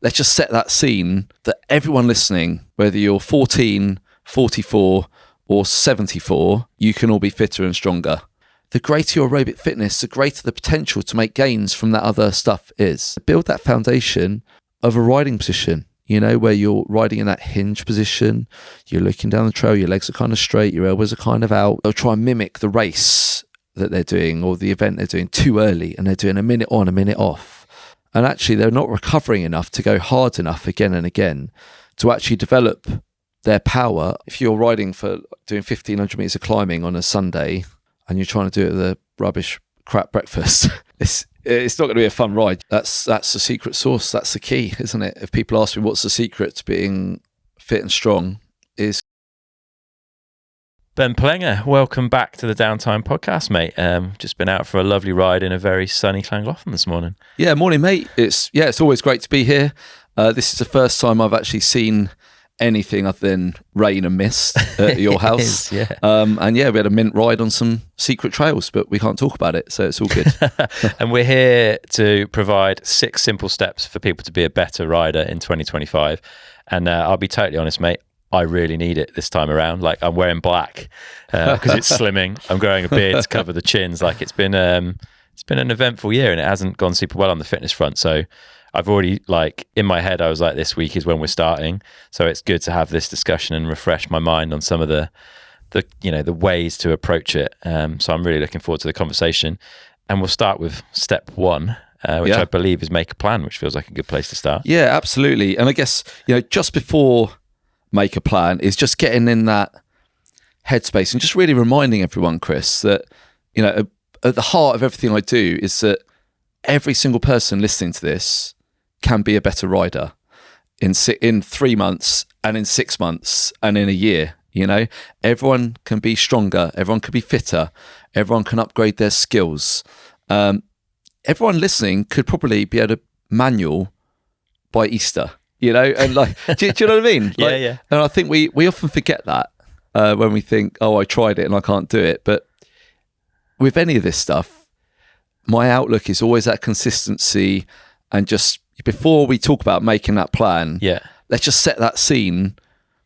let's just set that scene that everyone listening, whether you're 14, 44 or 74, you can all be fitter and stronger. The greater your aerobic fitness, the greater the potential to make gains from that other stuff is. Build that foundation of a riding position, where you're riding in that hinge position, you're looking down the trail, your legs are kind of straight, your elbows are kind of out. They'll try and mimic the race that they're doing or the event they're doing too early, and they're doing a minute on, a minute off. And actually they're not recovering enough to go hard enough again and again to actually develop their power. If you're riding for doing 1,500 meters of climbing on a Sunday and you're trying to do it with a rubbish crap breakfast, it's not going to be a fun ride. That's the secret sauce. That's the key, isn't it? If people ask me what's the secret to being fit and strong, is Ben Plenge, welcome back to the Downtime Podcast, mate. Just been out for a lovely ride in a very sunny Llangollen this morning. Yeah, morning, mate. It's always great to be here. This is the first time I've actually seen anything other than rain and mist at your house. Yeah. And we had a mint ride on some secret trails, but we can't talk about it, so it's all good. And we're here to provide 6 simple steps for people to be a better rider in 2025. And I'll be totally honest, mate, I really need it this time around. Like, I'm wearing black because it's slimming. I'm growing a beard to cover the chins. Like, it's been an eventful year, and it hasn't gone super well on the fitness front. So I've already, in my head, I was like, this week is when we're starting. So it's good to have this discussion and refresh my mind on some of the ways to approach it. So I'm really looking forward to the conversation. And we'll start with step 1, which I believe is make a plan, which feels like a good place to start. Yeah, absolutely. And I guess, just before make a plan is just getting in that headspace and just really reminding everyone, Chris, that, at the heart of everything I do is that every single person listening to this can be a better rider in 3 months and in 6 months and in a year. Everyone can be stronger, everyone can be fitter, everyone can upgrade their skills. Everyone listening could probably be able to manual by Easter, and do you know what I mean? Yeah. And I think we often forget that when we think, oh, I tried it and I can't do it. But with any of this stuff, my outlook is always that consistency. And just before we talk about making that plan, let's just set that scene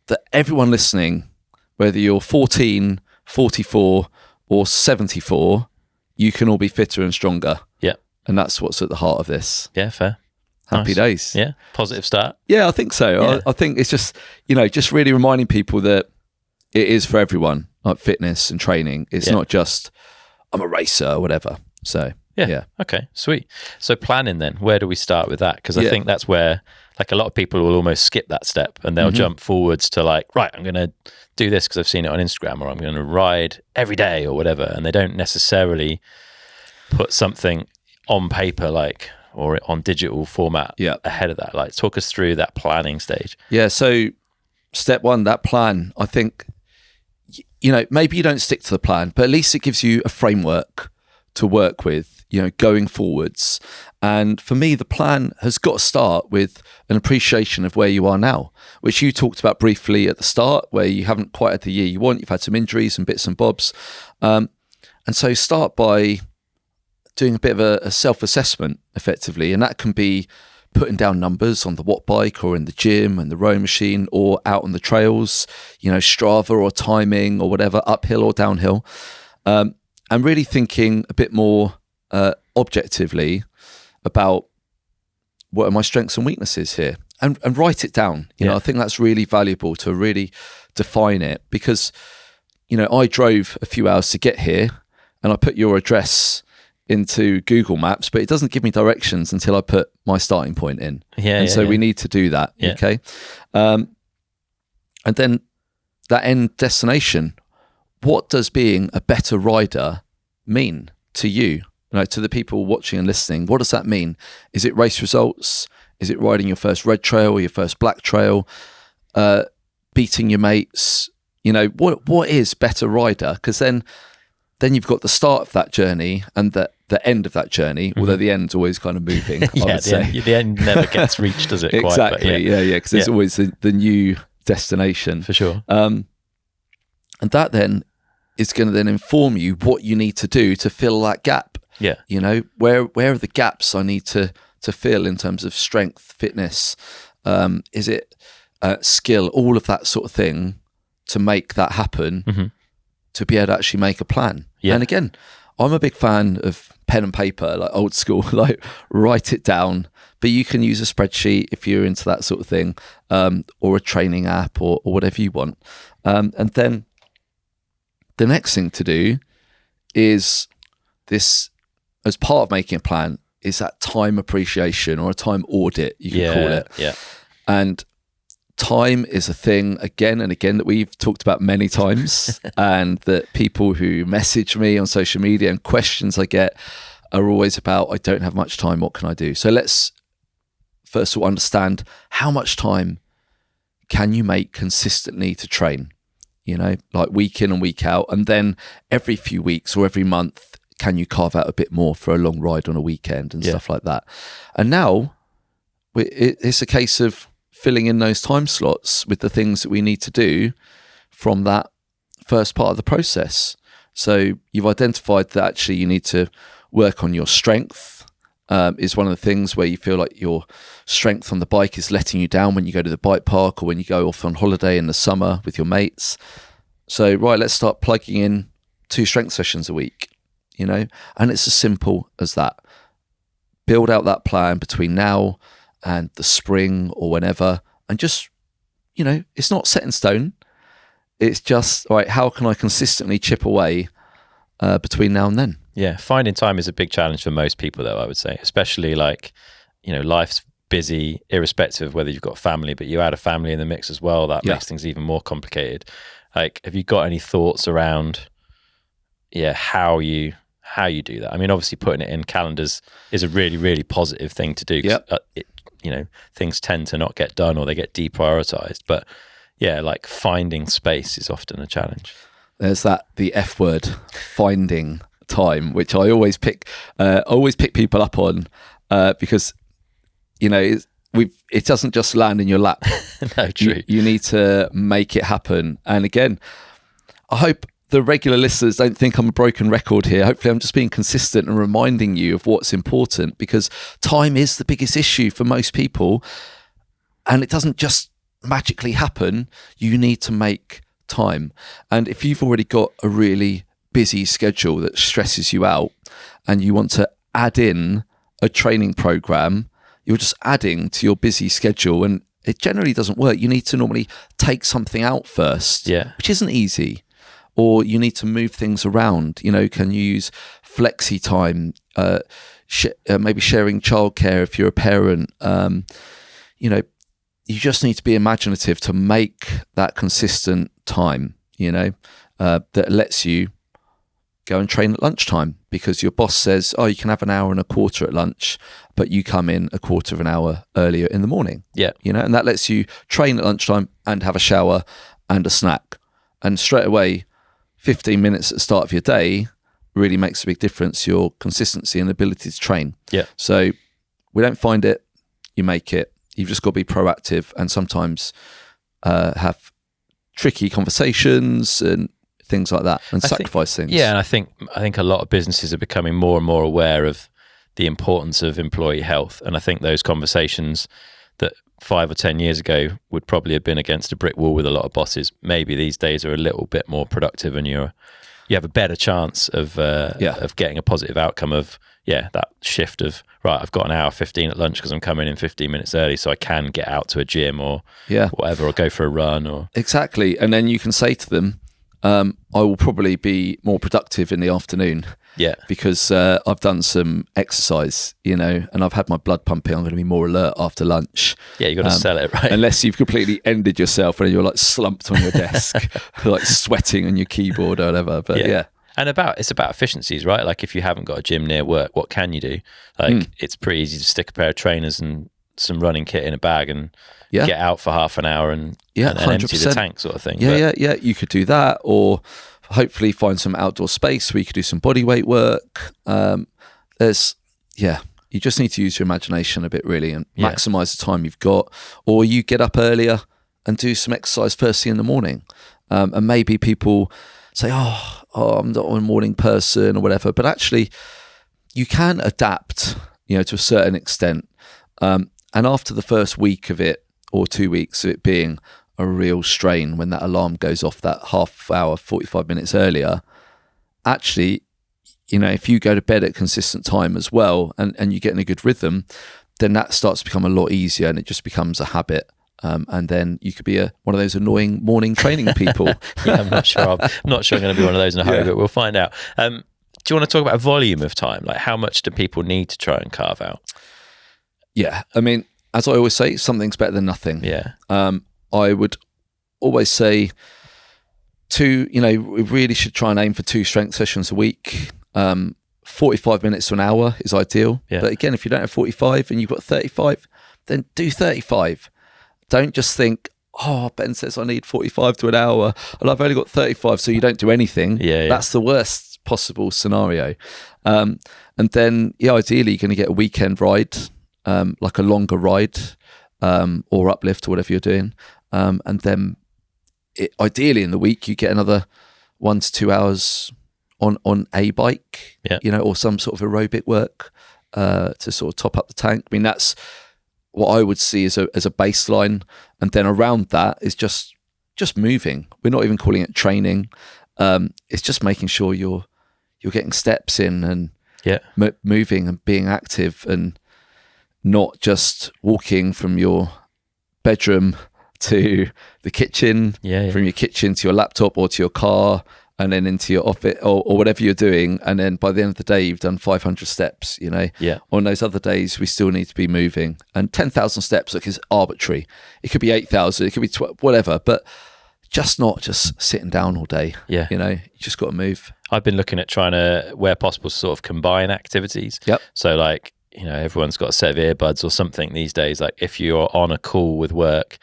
that everyone listening, whether you're 14, 44 or 74, you can all be fitter and stronger. Yeah. And that's what's at the heart of this. Yeah, fair. Happy days. Yeah, positive start. Yeah, I think so. Yeah. I think it's just, just really reminding people that it is for everyone, like fitness and training. It's not just, I'm a racer or whatever. So, yeah. Okay, sweet. So planning then, where do we start with that? Because I think that's where, a lot of people will almost skip that step and they'll jump forwards to right, I'm going to do this because I've seen it on Instagram, or I'm going to ride every day or whatever. And they don't necessarily put something on paper or on digital format ahead of that. Talk us through that planning stage. Yeah, so step 1, that plan, I think, maybe you don't stick to the plan, but at least it gives you a framework to work with, going forwards. And for me, the plan has got to start with an appreciation of where you are now, which you talked about briefly at the start, where you haven't quite had the year you want. You've had some injuries and bits and bobs. And so start by doing a bit of a self-assessment effectively. And that can be putting down numbers on the watt bike or in the gym and the rowing machine or out on the trails, Strava or timing or whatever, uphill or downhill. And really thinking a bit more objectively about what are my strengths and weaknesses here, and write it down. I think that's really valuable to really define it, because, I drove a few hours to get here and I put your address into Google Maps, but it doesn't give me directions until I put my starting point in. So we need to do that. Yeah. Okay. And then that end destination, what does being a better rider mean to you? To the people watching and listening, what does that mean? Is it race results? Is it riding your first red trail or your first black trail? Beating your mates? What is better rider? Because then you've got the start of that journey and the end of that journey, although the end's always kind of moving. I would say. The end never gets reached, does it? Exactly. Quite, because there's always the new destination. For sure. And that then is going to then inform you what you need to do to fill that gap. Yeah. Where are the gaps I need to to feel in terms of strength, fitness? Is it skill, all of that sort of thing to make that happen, to be able to actually make a plan. Yeah. And again, I'm a big fan of pen and paper, like old school, like write it down, but you can use a spreadsheet if you're into that sort of thing, or a training app or whatever you want. And then the next thing to do is this, as part of making a plan, is that time appreciation or a time audit, you can call it. Yeah. And time is a thing again and again that we've talked about many times, and that people who message me on social media and questions I get are always about, I don't have much time, what can I do? So let's first of all understand, how much time can you make consistently to train? You know, like week in and week out, and then every few weeks or every month, can you carve out a bit more for a long ride on a weekend and stuff like that? And now it's a case of filling in those time slots with the things that we need to do from that first part of the process. So you've identified that actually you need to work on your strength, is one of the things where you feel like your strength on the bike is letting you down when you go to the bike park or when you go off on holiday in the summer with your mates. So, right, let's start plugging in 2 strength sessions a week, you know, and it's as simple as that. Build out that plan between now and the spring or whenever, and just, you know, it's not set in stone. It's just, right, how can I consistently chip away between now and then? Yeah, finding time is a big challenge for most people, though, I would say, especially like, you know, life's busy, irrespective of whether you've got family, but you add a family in the mix as well. That makes things even more complicated. Like, have you got any thoughts around, how you do that? I mean, obviously putting it in calendars is a really, really positive thing to do. You know, things tend to not get done or they get deprioritized, but like finding space is often a challenge. There's the F word, finding time, which I always pick people up on, because, you know, it doesn't just land in your lap. No, true. You need to make it happen. And again, I hope the regular listeners don't think I'm a broken record here. Hopefully I'm just being consistent and reminding you of what's important, because time is the biggest issue for most people, and it doesn't just magically happen. You need to make time. And if you've already got a really busy schedule that stresses you out and you want to add in a training program, you're just adding to your busy schedule, and it generally doesn't work. You need to normally take something out first, which isn't easy. Or you need to move things around. You know, can you use flexi time, maybe sharing childcare if you're a parent. You know, you just need to be imaginative to make that consistent time, you know, that lets you go and train at lunchtime, because your boss says, oh, you can have an hour and a quarter at lunch, but you come in a quarter of an hour earlier in the morning. You know, and that lets you train at lunchtime and have a shower and a snack. And straight away, 15 minutes at the start of your day really makes a big difference, your consistency and ability to train. So we don't find it, you make it. You've just got to be proactive and sometimes have tricky conversations and things like that, and sacrifice things. Yeah, and I think a lot of businesses are becoming more and more aware of the importance of employee health. And I think those conversations that 5 or 10 years ago would probably have been against a brick wall with a lot of bosses, maybe these days are a little bit more productive, and you have a better chance of getting a positive outcome of that shift of, right, I've got an hour 15 at lunch because I'm coming in 15 minutes early, so I can get out to a gym or whatever, or go for a run. Or exactly. And then you can say to them, I will probably be more productive in the afternoon. Because I've done some exercise, you know, and I've had my blood pumping. I'm going to be more alert after lunch. You got to sell it, right? Unless you've completely ended yourself and you're like slumped on your desk, like sweating on your keyboard or whatever. But and it's about efficiencies, right? Like, if you haven't got a gym near work, what can you do? Like, it's pretty easy to stick a pair of trainers and some running kit in a bag and get out for half an hour and empty the tank, sort of thing. You could do that, or hopefully find some outdoor space where you could do some body weight work. You just need to use your imagination a bit, really, and maximize the time you've got. Or you get up earlier and do some exercise first thing in the morning. And maybe people say, oh, I'm not a morning person or whatever, but actually you can adapt, you know, to a certain extent. And after the first week of it, or 2 weeks of it being a real strain, when that alarm goes off that half hour, 45 minutes earlier, actually, if you go to bed at consistent time as well, and you get in a good rhythm, then that starts to become a lot easier, and it just becomes a habit. And then you could be one of those annoying morning training people. Yeah, I'm not sure. I'm going to be one of those in a hurry, but we'll find out. Do you want to talk about volume of time? Like, how much do people need to try and carve out? Yeah, I mean, as I always say, something's better than nothing. Yeah. I would always say we really should try and aim for 2 strength sessions a week. 45 minutes to an hour is ideal. Yeah. But again, if you don't have 45 and you've got 35, then do 35. Don't just think, Ben says I need 45 to an hour and I've only got 35, so you don't do anything. Yeah. That's the worst possible scenario. And then, ideally, you're going to get a weekend ride, like a longer ride, or uplift or whatever you're doing. And then ideally in the week, you get another 1 to 2 hours on a bike, or some sort of aerobic work to sort of top up the tank. I mean, that's what I would see as a baseline, and then around that is just moving. We're not even calling it training. It's just making sure you're getting steps in and moving and being active, and not just walking from your bedroom to the kitchen, from your kitchen to your laptop or to your car, and then into your office or whatever you're doing. And then by the end of the day, you've done 500 steps, On those other days, we still need to be moving. And 10,000 steps, is arbitrary. It could be 8,000, it could be whatever, but just not just sitting down all day. Yeah. You just got to move. I've been looking at trying to, where possible, sort of combine activities. Yep. So like, everyone's got a set of earbuds or something these days. Like if you're on a call with work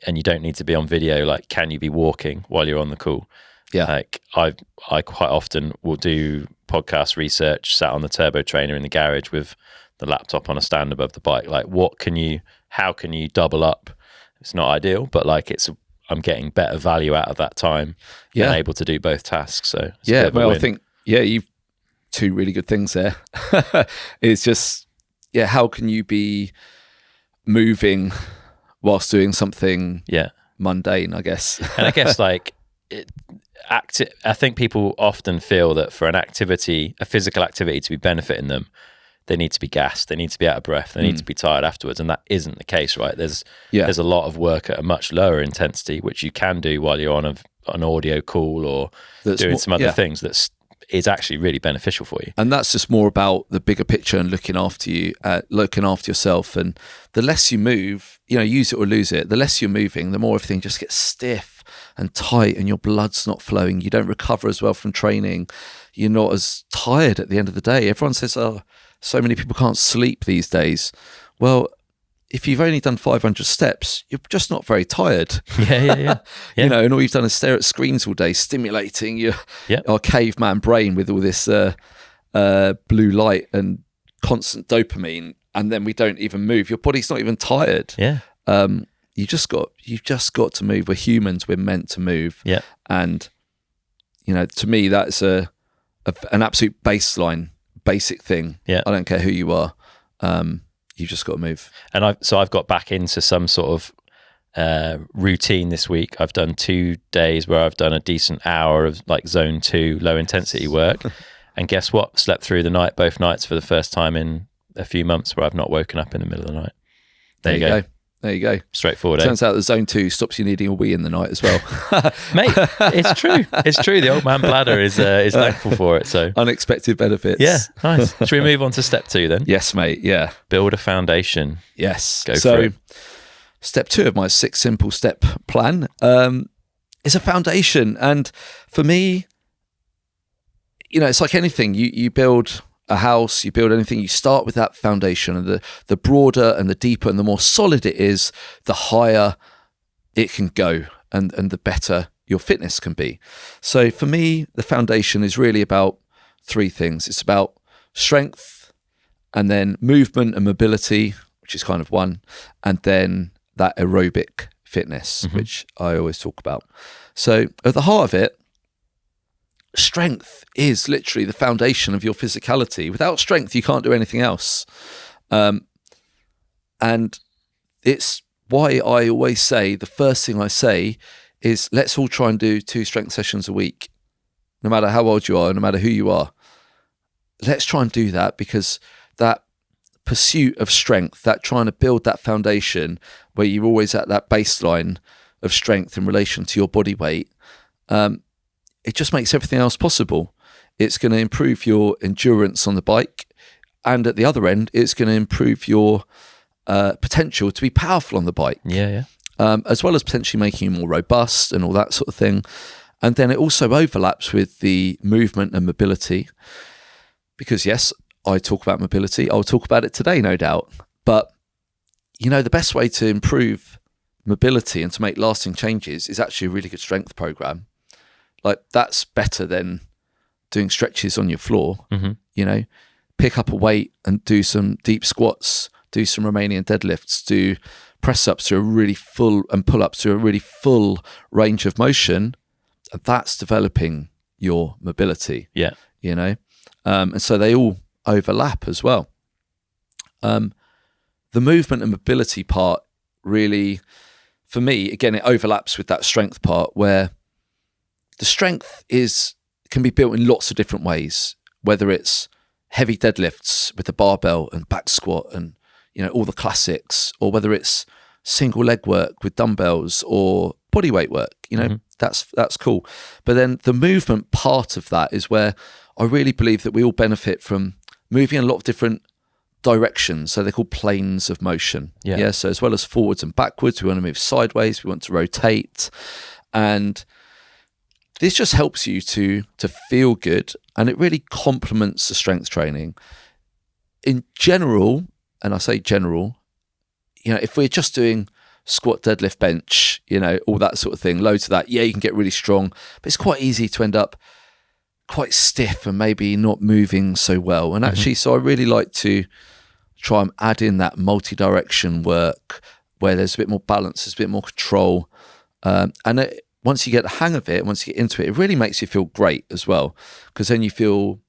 and you don't need to be on video, like, can you be walking while you're on the call? Yeah. Like I quite often will do podcast research sat on the turbo trainer in the garage with the laptop on a stand above the bike. Like, how can you double up? It's not ideal, but like I'm getting better value out of that time and able to do both tasks. So I think, you've 2 really good things there. It's just, how can you be moving whilst doing something mundane, I guess. And I guess like I think people often feel that for a physical activity to be benefiting them, they need to be gassed, they need to be out of breath, they need to be tired afterwards, and that isn't the case, right? There's a lot of work at a much lower intensity which you can do while you're on an audio call or doing some other things is actually really beneficial for you. And that's just more about the bigger picture and looking after yourself. And the less you move, use it or lose it, the less you're moving, the more everything just gets stiff and tight, and your blood's not flowing. You don't recover as well from training. You're not as tired at the end of the day. Everyone says, so many people can't sleep these days. Well, if you've only done 500 steps, you're just not very tired. Yeah. And all you've done is stare at screens all day, stimulating our caveman brain with all this blue light and constant dopamine, and then we don't even move. Your body's not even tired. Yeah. You've just got to move. We're humans. We're meant to move. Yeah. And to me, that's an absolute baseline, basic thing. Yeah. I don't care who you are. You've just got to move. And I've got back into some sort of routine this week. I've done 2 days where I've done a decent hour of like zone 2 low intensity work. And guess what? Slept through the night, both nights, for the first time in a few months, where I've not woken up in the middle of the night. There you go. There you go. Straightforward. Turns out that zone 2 stops you needing a wee in the night as well. Mate, it's true. It's true. The old man bladder is thankful for it. So unexpected benefits. Yeah, nice. Should we move on to step 2 then? Yes, mate. Yeah. Build a foundation. Yes. Go for it. Step 2 of my 6 simple step plan is a foundation. And for me, it's like anything. You build a house, you build anything, you start with that foundation, and the broader and the deeper and the more solid it is, the higher it can go, and the better your fitness can be. So for me, the foundation is really about 3 things. It's about strength, and then movement and mobility, which is kind of 1, and then that aerobic fitness, which I always talk about. So at the heart of it, strength is literally the foundation of your physicality. Without strength, you can't do anything else. And it's why I always say, the first thing I say is, let's all try and do 2 strength sessions a week, no matter how old you are, no matter who you are. Let's try and do that, because that pursuit of strength, that trying to build that foundation where you're always at that baseline of strength in relation to your body weight, it just makes everything else possible. It's going to improve your endurance on the bike, and at the other end, it's going to improve your potential to be powerful on the bike. As well as potentially making you more robust and all that sort of thing. And then it also overlaps with the movement and mobility, because yes, I talk about mobility. I'll talk about it today, no doubt. But, the best way to improve mobility and to make lasting changes is actually a really good strength program. Like, that's better than doing stretches on your floor. Pick up a weight and do some deep squats, do some Romanian deadlifts, do press ups to a really full, and pull ups to a really full range of motion. That's developing your mobility. And so they all overlap as well. The movement and mobility part really, for me, again, it overlaps with that strength part, where the strength can be built in lots of different ways, whether it's heavy deadlifts with the barbell and back squat and all the classics, or whether it's single leg work with dumbbells or body weight work. That's cool. But then the movement part of that is where I really believe that we all benefit from moving in a lot of different directions. So they're called planes of motion. So as well as forwards and backwards, we want to move sideways, we want to rotate, and this just helps you to feel good, and it really complements the strength training in general. And I say general, if we're just doing squat, deadlift, bench, all that sort of thing, loads of that, you can get really strong, but it's quite easy to end up quite stiff and maybe not moving so well. And actually, so I really like to try and add in that multi-direction work where there's a bit more balance, there's a bit more control. Once you get the hang of it, once you get into it, it really makes you feel great as well, because then you feel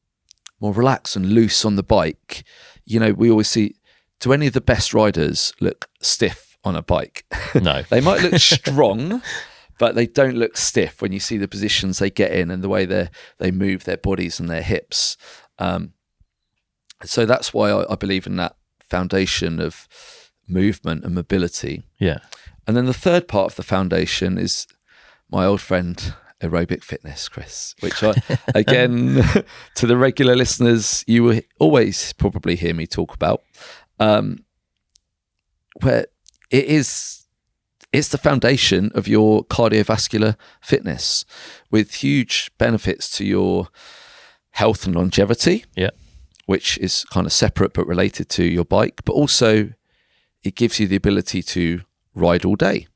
more relaxed and loose on the bike. We always see, do any of the best riders look stiff on a bike? No. They might look strong, but they don't look stiff when you see the positions they get in and the way they move their bodies and their hips. So that's why I believe in that foundation of movement and mobility. And then the third part of the foundation is my old friend aerobic fitness, Chris, which again, to the regular listeners, you will always probably hear me talk about, where it's the foundation of your cardiovascular fitness, with huge benefits to your health and longevity, which is kind of separate but related to your bike, but also it gives you the ability to ride all day,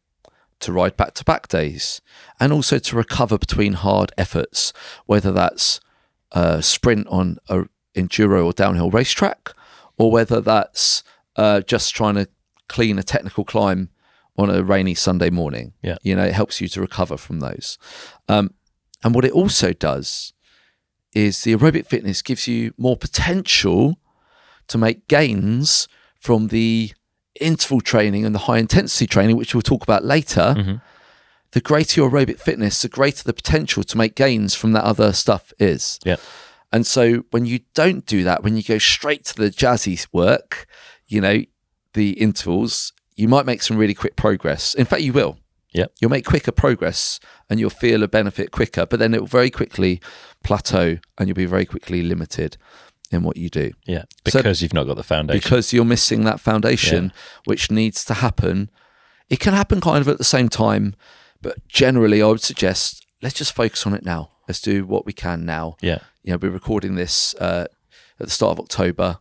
to ride back-to-back days, and also to recover between hard efforts, whether that's a sprint on a enduro or downhill racetrack, or whether that's just trying to clean a technical climb on a rainy Sunday morning. It helps you to recover from those. And what it also does is the aerobic fitness gives you more potential to make gains from the interval training and the high intensity training, which we'll talk about later. The greater your aerobic fitness, the greater the potential to make gains from that other stuff is. And so when you don't do that, when you go straight to the jazzy work, the intervals, you might make some really quick progress. In fact, you will. You'll make quicker progress and you'll feel a benefit quicker, but then it will very quickly plateau and you'll be very quickly limited in what you do. Because you've not got the foundation. Because you're missing that foundation, which needs to happen. It can happen kind of at the same time, but generally I would suggest, let's just focus on it now. Let's do what we can now. We're recording this at the start of October.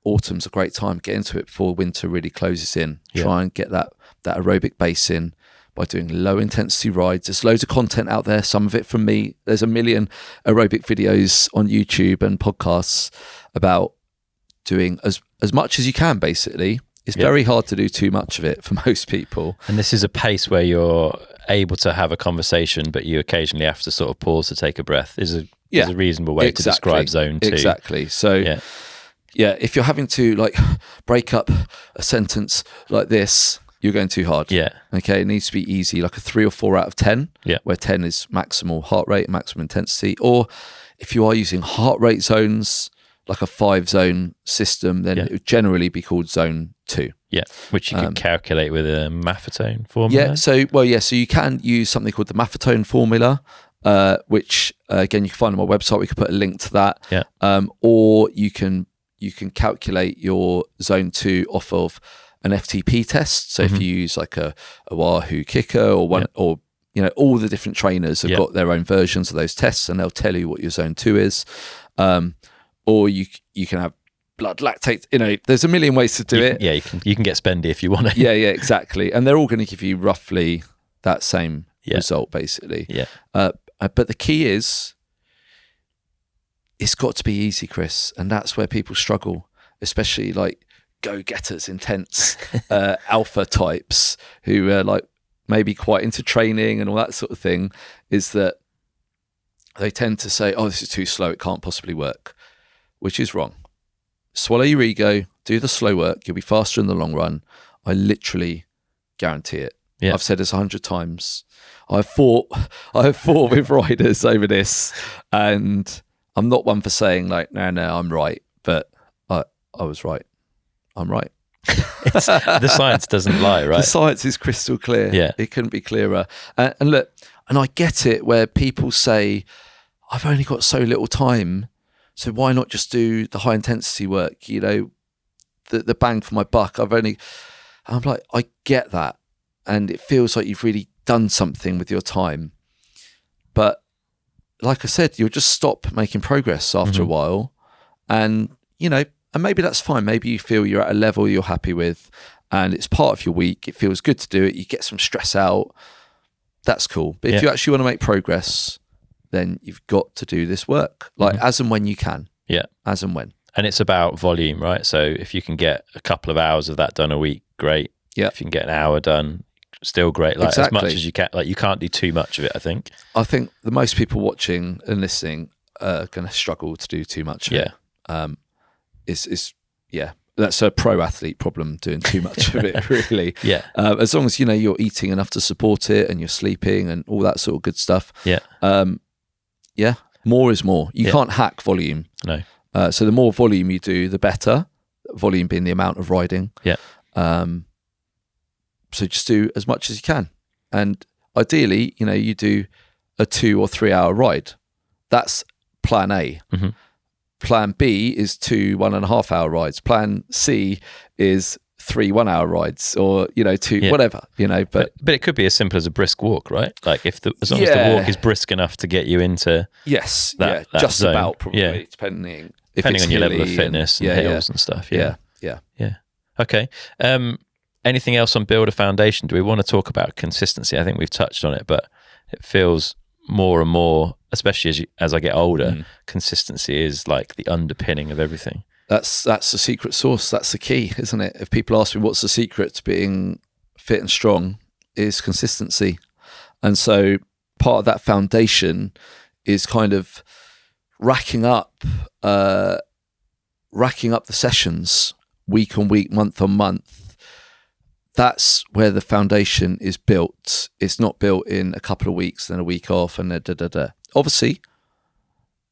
Autumn's a great time. Get into it before winter really closes in. Try and get that aerobic base in by doing low intensity rides. There's loads of content out there, some of it from me. There's a million aerobic videos on YouTube and podcasts about doing as much as you can, basically. It's very hard to do too much of it for most people. And this is a pace where you're able to have a conversation, but you occasionally have to sort of pause to take a breath. Is a reasonable way to describe zone 2. Exactly. So Yeah, if you're having to like break up a sentence like this, you're going too hard. Yeah. Okay, it needs to be easy, like a 3 or 4 out of 10. Yeah. Where 10 is maximal heart rate, maximum intensity. Or if you are using heart rate zones, like a 5-zone system, then it would generally be called zone 2. Yeah, which you can calculate with a Maffetone formula. Yeah, so you can use something called the Maffetone formula, which again you can find on my website. We could put a link to that. Yeah. Or you can calculate your zone 2 off of an FTP test. So if you use like a Wahoo Kicker or one, or all the different trainers have got their own versions of those tests, and they'll tell you what your zone 2 is. Or you can have blood lactate. There's a million ways to do it. Yeah, you can get spendy if you want to. Yeah, exactly. And they're all going to give you roughly that same result, basically. Yeah. But the key is, it's got to be easy, Chris, and that's where people struggle, especially like go-getters, intense alpha types who are like maybe quite into training and all that sort of thing. Is that they tend to say, "Oh, this is too slow; it can't possibly work," which is wrong. Swallow your ego, do the slow work. You'll be faster in the long run. I literally guarantee it. Yeah. I've said this 100 times. I've fought with riders over this, and I'm not one for saying like, no, I'm right, but I was right. I'm right. The science doesn't lie, right? The science is crystal clear. Yeah. It couldn't be clearer. And look, and I get it where people say, I've only got so little time, so why not just do the high intensity work? The bang for my buck. I'm like, I get that. And it feels like you've really done something with your time. But like I said, you'll just stop making progress after a while. And, and maybe that's fine. Maybe you feel you're at a level you're happy with and it's part of your week. It feels good to do it. You get some stress out. That's cool. But if you actually want to make progress, then you've got to do this work, like as and when you can. Yeah. As and when. And it's about volume, right? So if you can get a couple of hours of that done a week, great. Yeah. If you can get an hour done, still great. Like as much as you can. Like you can't do too much of it, I think. I think the most people watching and listening are going to struggle to do too much of it. That's a pro athlete problem, doing too much of it, really. Yeah. As long as you're eating enough to support it and you're sleeping and all that sort of good stuff. Yeah. More is more. You can't hack volume. No. So the more volume you do, the better. Volume being the amount of riding. Yeah. So just do as much as you can, and ideally, you do a 2 or 3 hour ride. That's plan A. Plan B is 2 1.5 hour rides. Plan C is 3 1 hour rides, or 2 whatever. But it could be as simple as a brisk walk, right? Like as long as the walk is brisk enough to get you into just zone. about probably depending on your level of fitness and hills and stuff. Yeah. Okay. Anything else on build a foundation? Do we want to talk about consistency? I think we've touched on it, but it feels more and more, especially as I get older, consistency is like the underpinning of everything. That's the secret sauce. That's the key, isn't it? If people ask me what's the secret to being fit and strong, is consistency. And so part of that foundation is kind of racking up the sessions week on week, month on month. That's where the foundation is built. It's not built in a couple of weeks, then a week off, and Obviously,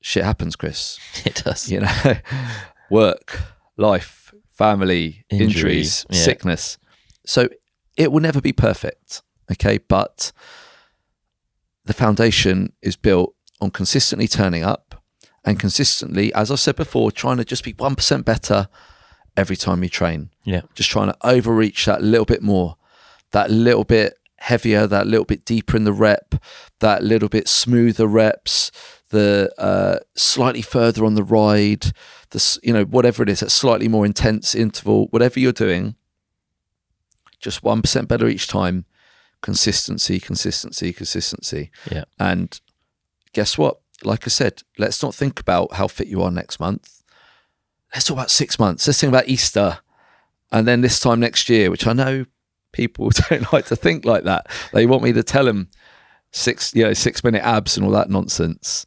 shit happens, Chris. It does. Work, life, family, injuries, sickness. So it will never be perfect, okay? But the foundation is built on consistently turning up and consistently, as I said before, trying to just be 1% better every time you train. Yeah. Just trying to overreach that little bit more, that little bit heavier, that little bit deeper in the rep, that little bit smoother reps, the slightly further on the ride, whatever it is, that slightly more intense interval, whatever you're doing, just 1% better each time. Consistency. Yeah. And guess what? Like I said, let's not think about how fit you are next month. Let's talk about 6 months. Let's think about Easter. And then this time next year, which I know people don't like to think like that. They want me to tell them 6-minute abs and all that nonsense.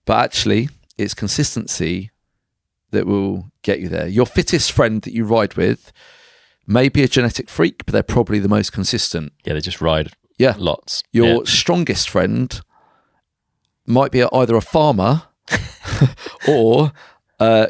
But actually, it's consistency that will get you there. Your fittest friend that you ride with may be a genetic freak, but they're probably the most consistent. Yeah, they just ride lots. Your strongest friend might be either a farmer or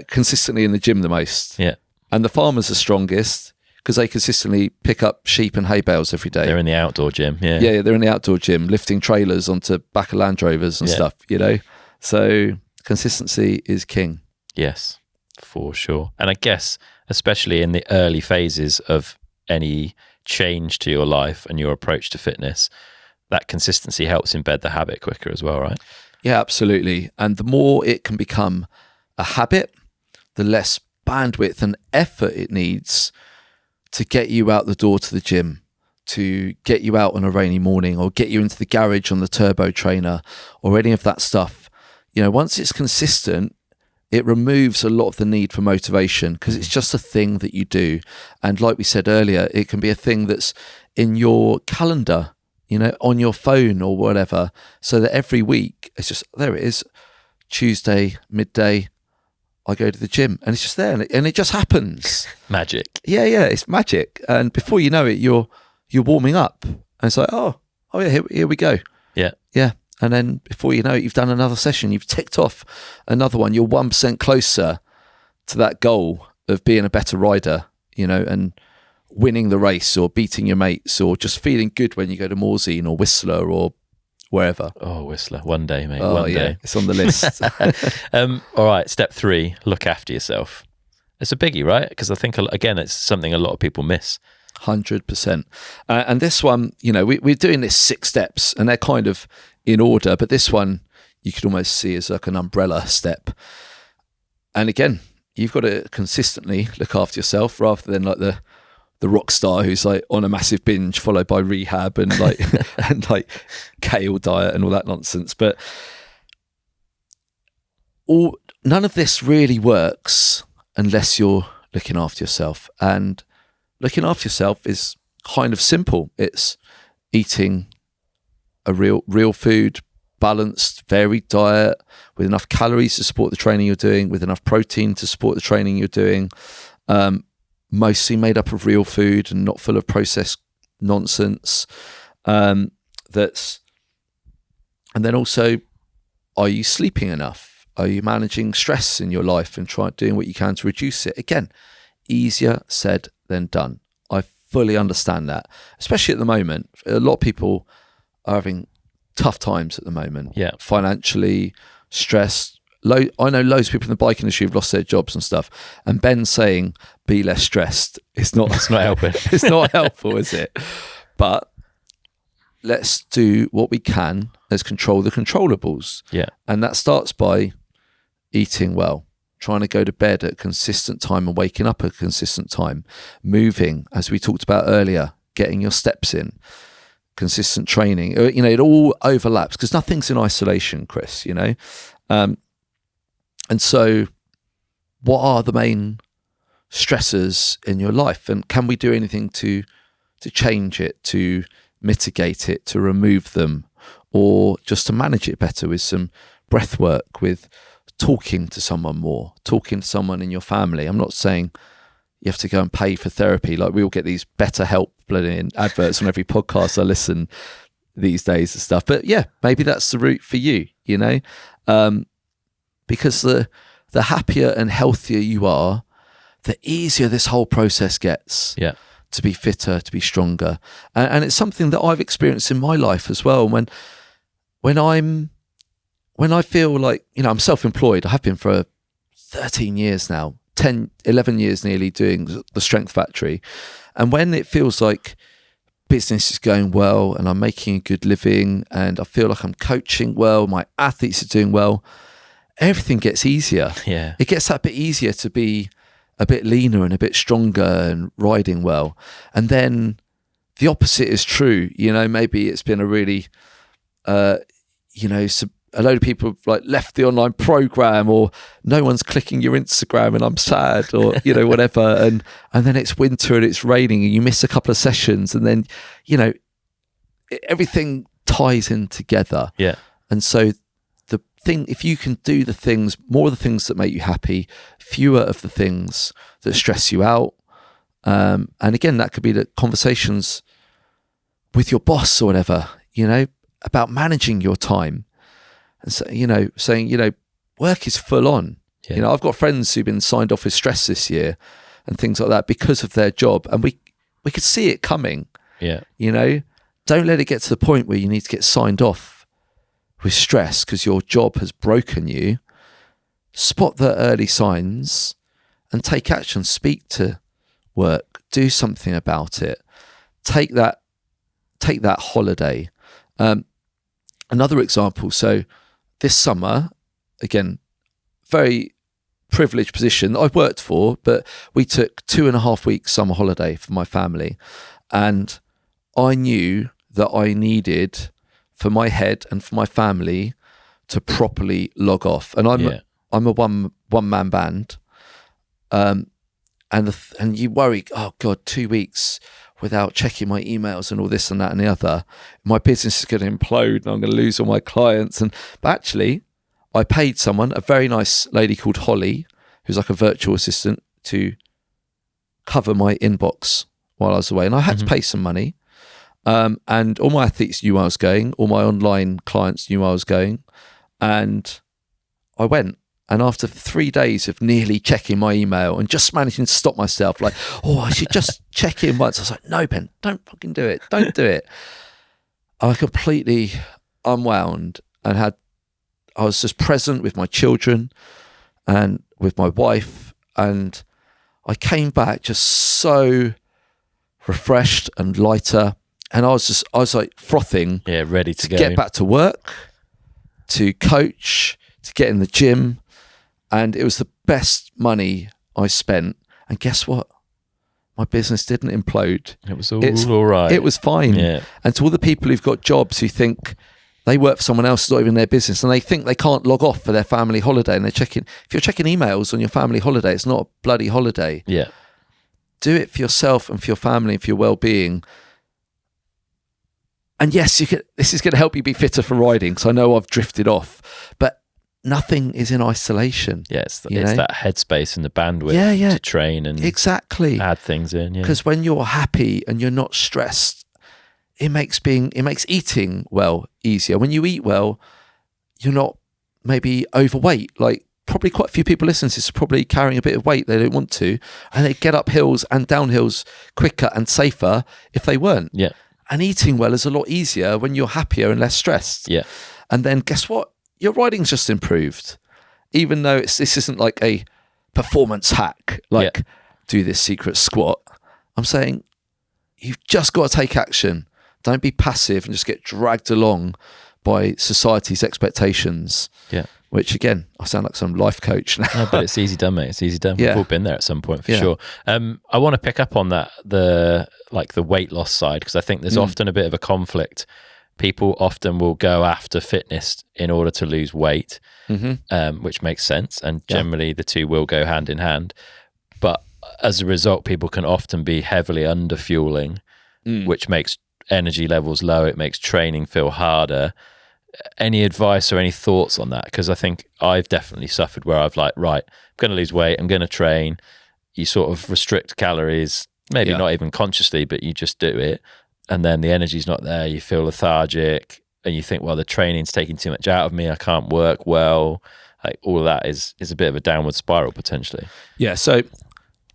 consistently in the gym the most. Yeah. And the farmers are strongest because they consistently pick up sheep and hay bales every day. They're in the outdoor gym. Yeah. Yeah, they're in the outdoor gym, lifting trailers onto back of Land Rovers and stuff, you know. So consistency is king. Yes, for sure. And I guess, especially in the early phases of any change to your life and your approach to fitness, that consistency helps embed the habit quicker as well, right? Yeah, absolutely. And the more it can become a habit, the less bandwidth and effort it needs to get you out the door to the gym, to get you out on a rainy morning, or get you into the garage on the turbo trainer, or any of that stuff. You know, once it's consistent, it removes a lot of the need for motivation because it's just a thing that you do. And like we said earlier, it can be a thing that's in your calendar, you know, on your phone or whatever, so that every week it's just, there it is, Tuesday, midday, I go to the gym, and it's just there, and it just happens. Magic. Yeah, it's magic. And before you know it, you're warming up, and it's like, oh yeah, here we go. Yeah. And then before you know it, you've done another session. You've ticked off another one. You're 1% closer to that goal of being a better rider, you know, and winning the race, or beating your mates, or just feeling good when you go to Morzine or Whistler or wherever. Oh, Whistler. One day, mate. Oh, One day. It's on the list. All right. Step 3, look after yourself. It's a biggie, right? Because I think, again, it's something a lot of people miss. 100%. And this one, you know, we're doing this 6 steps, and they're kind of in order, but this one you could almost see as like an umbrella step. And again, you've got to consistently look after yourself, rather than like the rock star who's like on a massive binge followed by rehab and like and like kale diet and all that nonsense. But none of this really works unless you're looking after yourself. And looking after yourself is kind of simple. It's eating a real food, balanced, varied diet with enough calories to support the training you're doing, with enough protein to support the training you're doing, mostly made up of real food and not full of processed nonsense. And then also, are you sleeping enough? Are you managing stress in your life and doing what you can to reduce it? Again, easier said than done. I fully understand that, especially at the moment. A lot of people are having tough times at the moment. Yeah. Financially, stressed. I know loads of people in the bike industry have lost their jobs and stuff. And Ben saying, be less stressed. It's not helping. It's not helpful, is it? But let's do what we can. Let's control the controllables. Yeah. And that starts by eating well, trying to go to bed at a consistent time and waking up at a consistent time, moving, as we talked about earlier, getting your steps in, consistent training. You know, it all overlaps because nothing's in isolation, Chris, you know. And so what are the main stressors in your life, and can we do anything to change it, to mitigate it, to remove them, or just to manage it better with some breath work, with talking to someone more, talking to someone in your family? I'm not saying you have to go and pay for therapy. Like, we all get these BetterHelp bloody adverts on every podcast I listen these days and stuff. But yeah, maybe that's the route for you, you know? Because the happier and healthier you are, the easier this whole process gets. Yeah. To be fitter, to be stronger. And it's something that I've experienced in my life as well. When I feel like, you know, I'm self-employed, I have been for 13 years now, 11 years nearly, doing the Strength Factory. And when it feels like business is going well and I'm making a good living and I feel like I'm coaching well, my athletes are doing well, everything gets easier. Yeah. It gets that bit easier to be a bit leaner and a bit stronger and riding well. And then the opposite is true. You know, maybe it's been a really, you know, a load of people have like left the online program, or no one's clicking your Instagram and I'm sad, or, you know, whatever. And then it's winter and it's raining and you miss a couple of sessions, and then, you know, everything ties in together. Yeah. And so if you can do more of the things that make you happy, fewer of the things that stress you out. And again, that could be the conversations with your boss or whatever, about managing your time. And so, saying, work is full on. Yeah. I've got friends who've been signed off with stress this year and things like that because of their job. And we could see it coming. Yeah. Don't let it get to the point where you need to get signed off with stress because your job has broken you. Spot the early signs and take action. Speak to work. Do something about it. Take that holiday. Another example. So this summer, again, very privileged position that I've worked for, but we took 2.5 weeks summer holiday for my family. And I knew that I needed for my head and for my family to properly log off. And I'm a one-man band. And you worry, oh God, 2 weeks without checking my emails and all this and that and the other. My business is going to implode and I'm going to lose all my clients. But actually, I paid someone, a very nice lady called Holly, who's like a virtual assistant, to cover my inbox while I was away. And I had to pay some money. And all my athletes knew I was going. All my online clients knew I was going. And I went. And after 3 days of nearly checking my email and just managing to stop myself, like, I should just check in once. I was like, no, Ben, don't fucking do it. Don't do it. I completely unwound and I was just present with my children and with my wife. And I came back just so refreshed and lighter. And I was like frothing. Yeah, ready to go. Get back to work, to coach, to get in the gym. And it was the best money I spent. And guess what? My business didn't implode. It was all right. It was fine. Yeah. And to all the people who've got jobs who think they work for someone else, it's not even their business, and they think they can't log off for their family holiday, and if you're checking emails on your family holiday, it's not a bloody holiday. Yeah. Do it for yourself and for your family and for your well-being. And yes, this is going to help you be fitter for riding, because I know I've drifted off, but nothing is in isolation. Yeah, it's that headspace and the bandwidth to train and exactly add things in. Because when you're happy and you're not stressed, it makes eating well easier. When you eat well, you're not maybe overweight. Like probably quite a few people listening to this are probably carrying a bit of weight they don't want to, and they get up hills and down hills quicker and safer if they weren't. Yeah. And eating well is a lot easier when you're happier and less stressed. Yeah. And then guess what? Your riding's just improved. Even though this isn't like a performance hack, like do this secret squat. I'm saying you've just got to take action. Don't be passive and just get dragged along by society's expectations. Yeah. Which again, I sound like some life coach now. No, but it's easy done, mate. It's easy done. Yeah. We've all been there at some point for sure. I want to pick up on that, the weight loss side, because I think there's often a bit of a conflict. People often will go after fitness in order to lose weight, which makes sense. And generally the two will go hand in hand. But as a result, people can often be heavily under fueling, which makes energy levels low. It makes training feel harder. Any advice or any thoughts on that? Because I think I've definitely suffered where I've I'm going to lose weight, I'm going to train. You sort of restrict calories, maybe not even consciously, but you just do it. And then the energy's not there. You feel lethargic and you think, well, the training's taking too much out of me. I can't work well. Like all of that is a bit of a downward spiral potentially. Yeah. So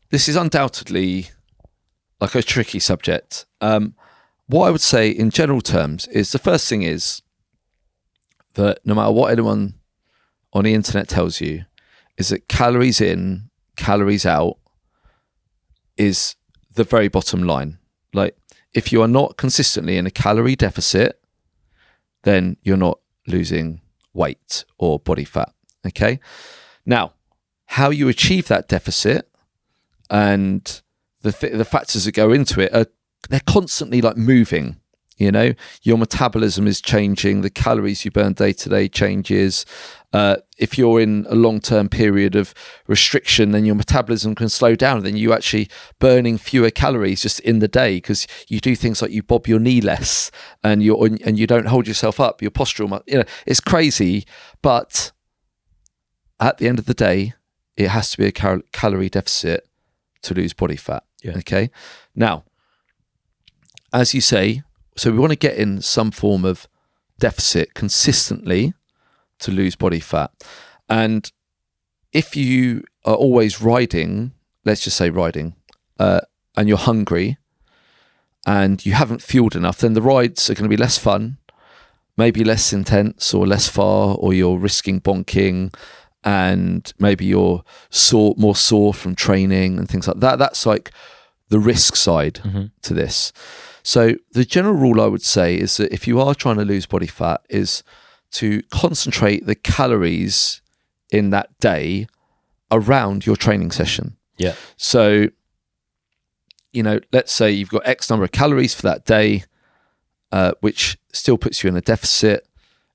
this is undoubtedly like a tricky subject. What I would say in general terms is the first thing is that no matter what anyone on the internet tells you, is that calories in, calories out is the very bottom line. Like if you are not consistently in a calorie deficit, then you're not losing weight or body fat. Okay. Now, how you achieve that deficit and the factors that go into it they're constantly like moving. You know, your metabolism is changing, the calories you burn day to day changes. If you're in a long-term period of restriction, then your metabolism can slow down. Then you actually burning fewer calories just in the day because you do things like you bob your knee less and you don't hold yourself up. Your postural, it's crazy. But at the end of the day, it has to be a calorie deficit to lose body fat. Yeah. Okay. Now, as you say, so we want to get in some form of deficit consistently to lose body fat. And if you are always riding, let's just say riding, and you're hungry and you haven't fueled enough, then the rides are going to be less fun, maybe less intense or less far, or you're risking bonking and maybe you're more sore from training and things like that. That's like the risk side to this. So the general rule I would say is that if you are trying to lose body fat is to concentrate the calories in that day around your training session. Yeah. So, let's say you've got X number of calories for that day, which still puts you in a deficit.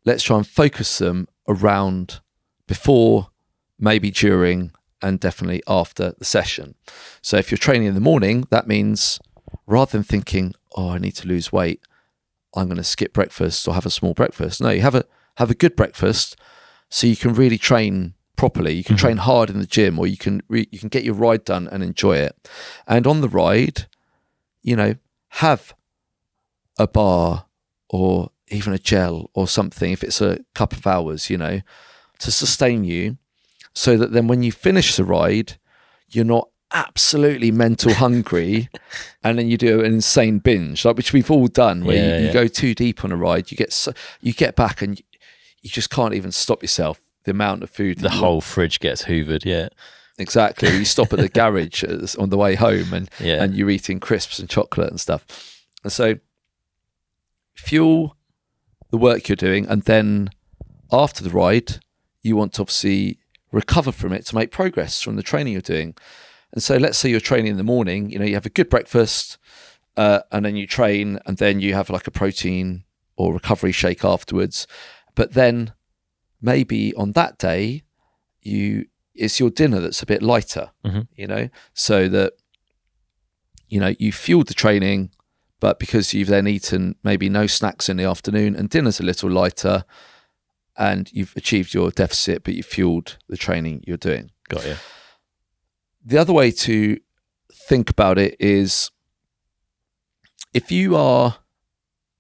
Let's try and focus them around before, maybe during, and definitely after the session. So if you're training in the morning, that means rather than thinking, oh, I need to lose weight, I'm going to skip breakfast or have a small breakfast. No, you have a good breakfast so you can really train properly. You can train hard in the gym, or you can get your ride done and enjoy it. And on the ride, have a bar or even a gel or something, if it's a couple of hours, to sustain you, so that then when you finish the ride, you're not absolutely mental hungry and then you do an insane binge, like which we've all done, where you go too deep on a ride, you get back and you just can't even stop yourself. The amount of food, the whole fridge gets hoovered. Yeah, exactly. You stop at the garage on the way home and you're eating crisps and chocolate and stuff. And so fuel the work you're doing, and then after the ride you want to obviously recover from it to make progress from the training you're doing. And so let's say you're training in the morning, you have a good breakfast, and then you train, and then you have like a protein or recovery shake afterwards. But then maybe on that day, it's your dinner that's a bit lighter, so that, you fueled the training, but because you've then eaten maybe no snacks in the afternoon and dinner's a little lighter, and you've achieved your deficit, but you fueled the training you're doing. Got you. The other way to think about it is if you're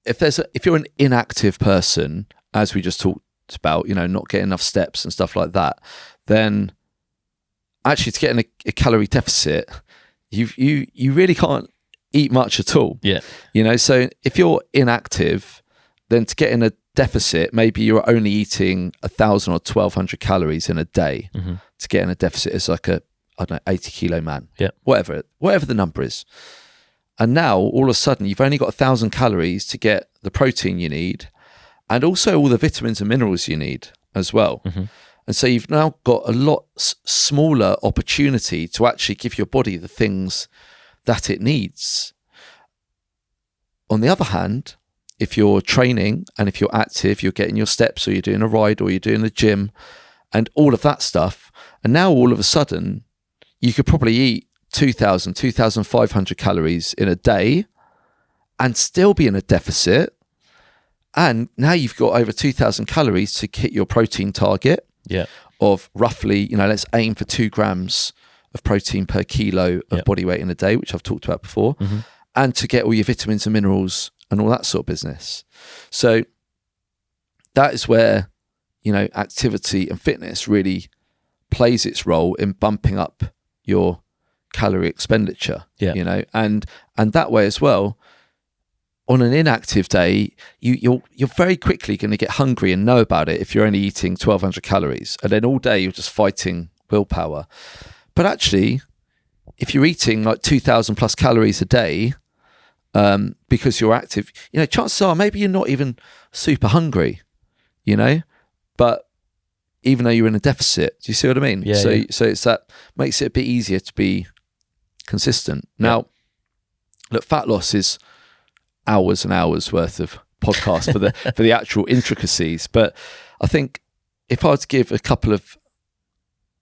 an inactive person, as we just talked about, not getting enough steps and stuff like that, then actually to get in a calorie deficit, you really can't eat much at all. Yeah. So if you're inactive, then to get in a deficit, maybe you're only eating 1,000 or 1,200 calories in a day. To get in a deficit is like 80 kilo man. Yeah. Whatever the number is. And now all of a sudden you've only got 1,000 calories to get the protein you need, and also all the vitamins and minerals you need as well. And so you've now got a lot smaller opportunity to actually give your body the things that it needs. On the other hand, if you're training and if you're active, you're getting your steps, or you're doing a ride, or you're doing the gym and all of that stuff, and now all of a sudden you could probably eat 2,000, 2,500 calories in a day and still be in a deficit. And now you've got over 2,000 calories to hit your protein target of roughly, let's aim for 2 grams of protein per kilo of body weight in a day, which I've talked about before, and to get all your vitamins and minerals and all that sort of business. So that is where, activity and fitness really plays its role in bumping up your calorie expenditure, and that way as well. On an inactive day, you're very quickly going to get hungry and know about it if you're only eating 1,200 calories, and then all day you're just fighting willpower. But actually, if you're eating like 2,000 plus calories a day, because you're active, chances are maybe you're not even super hungry, but even though you're in a deficit, do you see what I mean? So it's that makes it a bit easier to be consistent. Now, look, fat loss is hours and hours worth of podcast for the actual intricacies. But I think if I was to give a couple of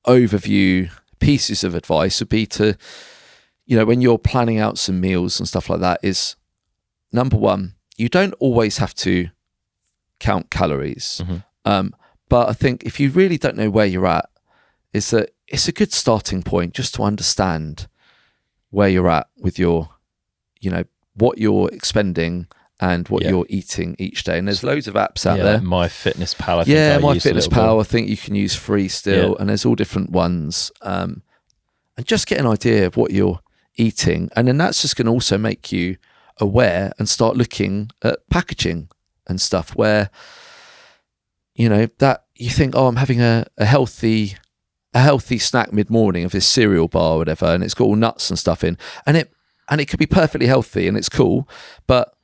overview pieces of advice, would be to, when you're planning out some meals and stuff like that, is number one, you don't always have to count calories. But I think if you really don't know where you're at, is that it's a good starting point just to understand where you're at with your, what you're expending and what you're eating each day. And there's loads of apps out there. MyFitnessPal, I think MyFitnessPal, I think you can use free still, and there's all different ones. And just get an idea of what you're eating. And then that's just going to also make you aware and start looking at packaging and stuff where, that you think, oh, I'm having a healthy snack mid-morning of this cereal bar or whatever, and it's got all nuts and stuff in, and it could be perfectly healthy and it's cool, but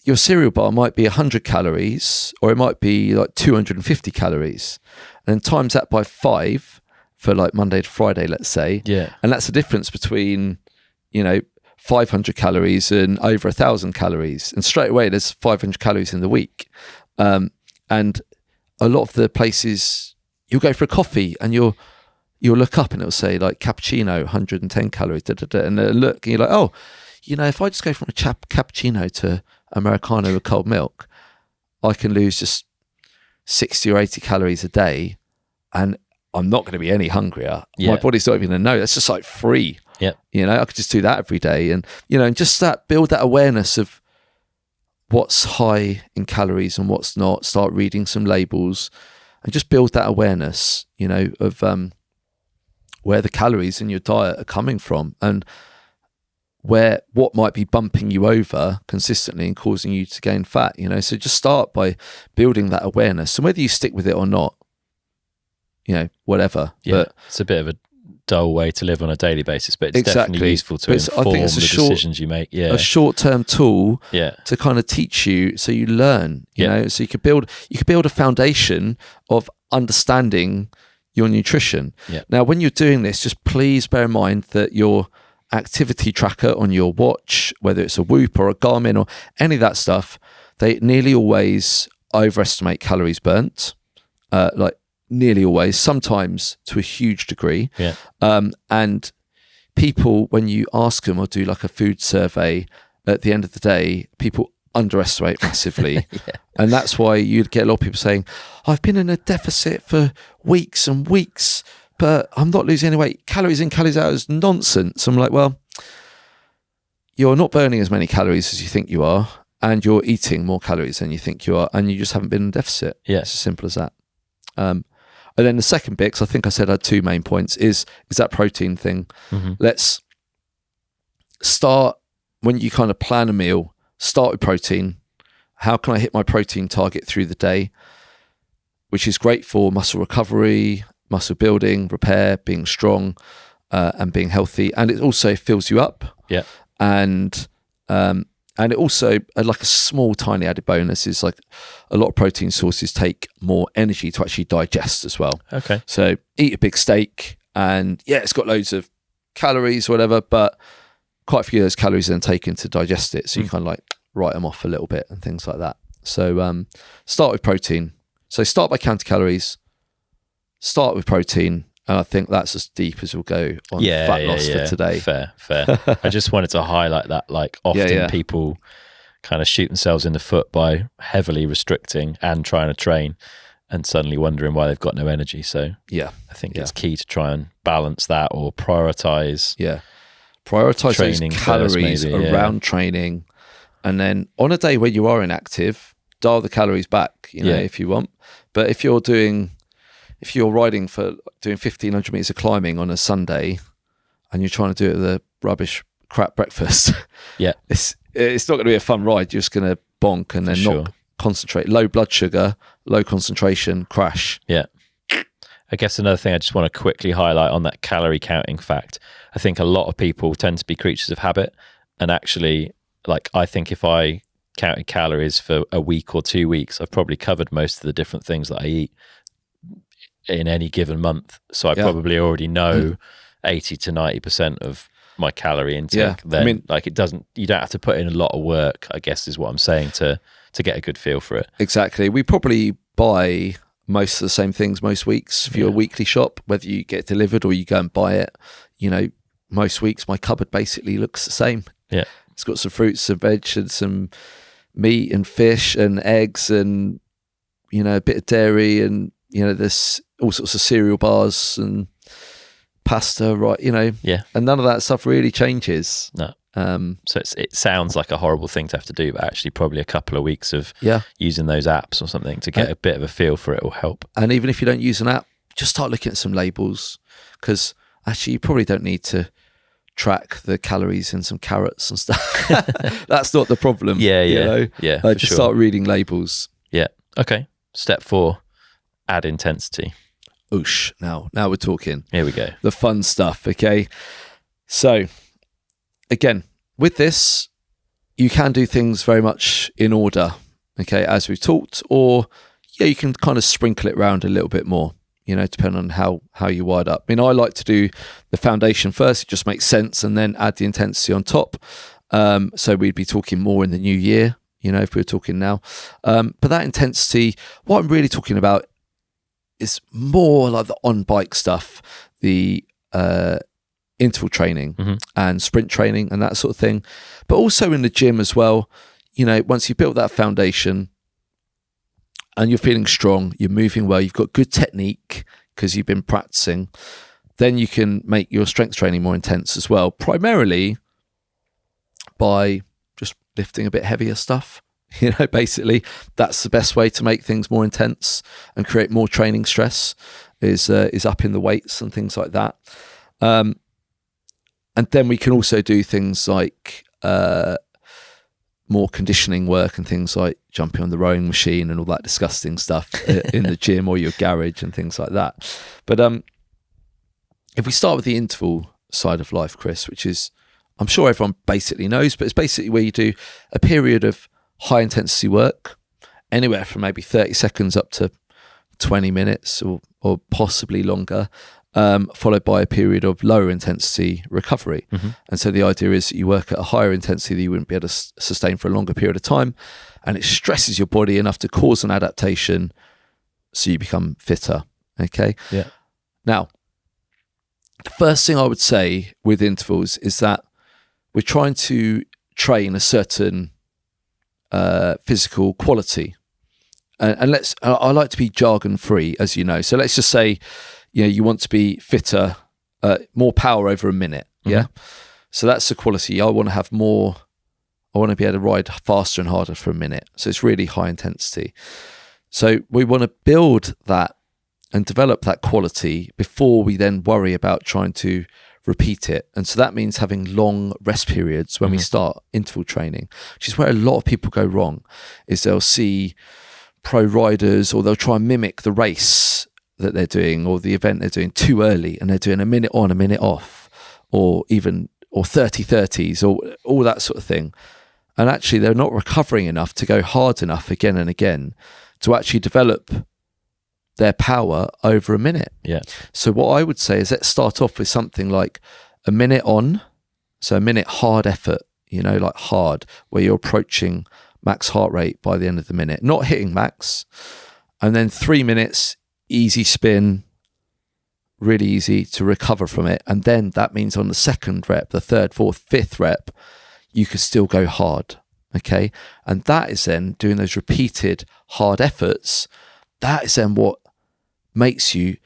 your cereal bar might be 100 calories or it might be like 250 calories, and then times that by 5 for like Monday to Friday, let's say, and that's the difference between 500 calories and over 1,000 calories, and straight away there's 500 calories in the week. And a lot of the places, you'll go for a coffee and you'll look up and it'll say like cappuccino 110 calories, and look and you're like, oh, if I just go from a cappuccino to Americano with cold milk, I can lose just 60 or 80 calories a day and I'm not going to be any hungrier. My body's not even going to know. That's just like free. I could just do that every day, and and just build that awareness of what's high in calories and what's not. Start reading some labels and just build that awareness, of where the calories in your diet are coming from and what might be bumping you over consistently and causing you to gain fat. So just start by building that awareness, and whether you stick with it or not, whatever. But it's a bit of a dull way to live on a daily basis, but it's definitely useful to inform the decisions you make. A short-term tool to kind of teach you, so you learn. So you could build a foundation of understanding your nutrition. Now, when you're doing this, just please bear in mind that your activity tracker on your watch, whether it's a Whoop or a Garmin or any of that stuff, they nearly always overestimate calories burnt. Nearly always, sometimes to a huge degree. And people, when you ask them or do like a food survey, at the end of the day, people underestimate massively. And that's why you'd get a lot of people saying, I've been in a deficit for weeks and weeks, but I'm not losing any weight. Calories in, calories out is nonsense. I'm like, well, you're not burning as many calories as you think you are, and you're eating more calories than you think you are, and you just haven't been in a deficit. It's as simple as that. And then the second bit, because I think I said I had 2 main points, is that protein thing. Let's start, when you kind of plan a meal, start with protein. How can I hit my protein target through the day? Which is great for muscle recovery, muscle building, repair, being strong, and being healthy. And it also fills you up. And it also, like a small, tiny added bonus, is like a lot of protein sources take more energy to actually digest as well. So eat a big steak and it's got loads of calories or whatever, but quite a few of those calories are then taken to digest it. So you kind of like write them off a little bit and things like that. So start with protein. So start by counting calories, start with protein. And I think that's as deep as we'll go on fat loss for today. Fair. I just wanted to highlight that, like, often people kind of shoot themselves in the foot by heavily restricting and trying to train and suddenly wondering why they've got no energy. So I think it's key to try and balance that or prioritize. Prioritize training those calories first, maybe, around training. And then on a day where you are inactive, dial the calories back, if you want. But if you're riding for doing 1,500 meters of climbing on a Sunday and you're trying to do it with a rubbish crap breakfast, it's not going to be a fun ride. You're just going to bonk and then not concentrate. Low blood sugar, low concentration, crash. I guess another thing I just want to quickly highlight on that calorie counting fact, I think a lot of people tend to be creatures of habit, and actually, like, I think if I counted calories for a week or 2 weeks, I've probably covered most of the different things that I eat in any given month. So I probably already know 80 to 90% of my calorie intake, Yeah. then I mean, like you don't have to put in a lot of work, I guess is what I'm saying, to get a good feel for it. exactly. We probably buy most of the same things most weeks for your weekly shop, whether you get delivered or you go and buy it. You know, most weeks my cupboard basically looks the same. Yeah. It's got some fruits, some veg, and some meat and fish and eggs and, you know, a bit of dairy, and, you know, there's all sorts of cereal bars and pasta, right? You know, and none of that stuff really changes. No. So it sounds like a horrible thing to have to do, but actually probably a couple of weeks of using those apps or something to get a bit of a feel for it will help. And even if you don't use an app, just start looking at some labels, because actually you probably don't need to track the calories in some carrots and stuff. That's not the problem. You know? Just start reading labels. Yeah. Okay. Step 4, add intensity. Oosh. Now we're talking. Here we go. The fun stuff. Okay. So again, with this, you can do things very much in order. Okay. As we've talked, or you can kind of sprinkle it around a little bit more, you know, depending on how you wired up. I mean, I like to do the foundation first. It just makes sense, and then add the intensity on top. So we'd be talking more in the new year, you know, if we were talking now. But that intensity, what I'm really talking about is more like the on-bike stuff, the interval training and sprint training and that sort of thing. But also in the gym as well, you know, once you've built that foundation and you're feeling strong, you're moving well, you've got good technique because you've been practicing, then you can make your strength training more intense as well, primarily by just lifting a bit heavier stuff. You know, basically, that's the best way to make things more intense and create more training stress is upping the weights and things like that. And then we can also do things like more conditioning work and things like jumping on the rowing machine and all that disgusting stuff in the gym or your garage and things like that. But if we start with the interval side of life, Chris, which is, I'm sure everyone basically knows, but it's basically where you do a period of high intensity work, anywhere from maybe 30 seconds up to 20 minutes or possibly longer, followed by a period of lower intensity recovery. And so the idea is that you work at a higher intensity that you wouldn't be able to sustain for a longer period of time, and it stresses your body enough to cause an adaptation so you become fitter. Okay. Yeah. Now, the first thing I would say with intervals is that we're trying to train a certain physical quality, and I like to be jargon free, as you know. So let's just say, you know, you want to be fitter, more power over a minute. Yeah. So that's the quality. I want to have more. I want to be able to ride faster and harder for a minute. So it's really high intensity. So we want to build that and develop that quality before we then worry about trying to repeat it. And so that means having long rest periods when we start interval training, which is where a lot of people go wrong, is they'll see pro riders or they'll try and mimic the race that they're doing or the event they're doing too early, and they're doing a minute on, a minute off, or 30-30s or all that sort of thing. And actually they're not recovering enough to go hard enough again and again to actually develop their power over a minute. Yeah. So what I would say is let's start off with something like a minute on, so a minute hard effort, you know, like hard, where you're approaching max heart rate by the end of the minute, not hitting max, and then 3 minutes easy spin, really easy to recover from it. And then that means on the second rep, the third, fourth, fifth rep, you could still go hard. Okay. And that is then doing those repeated hard efforts. That is then what makes you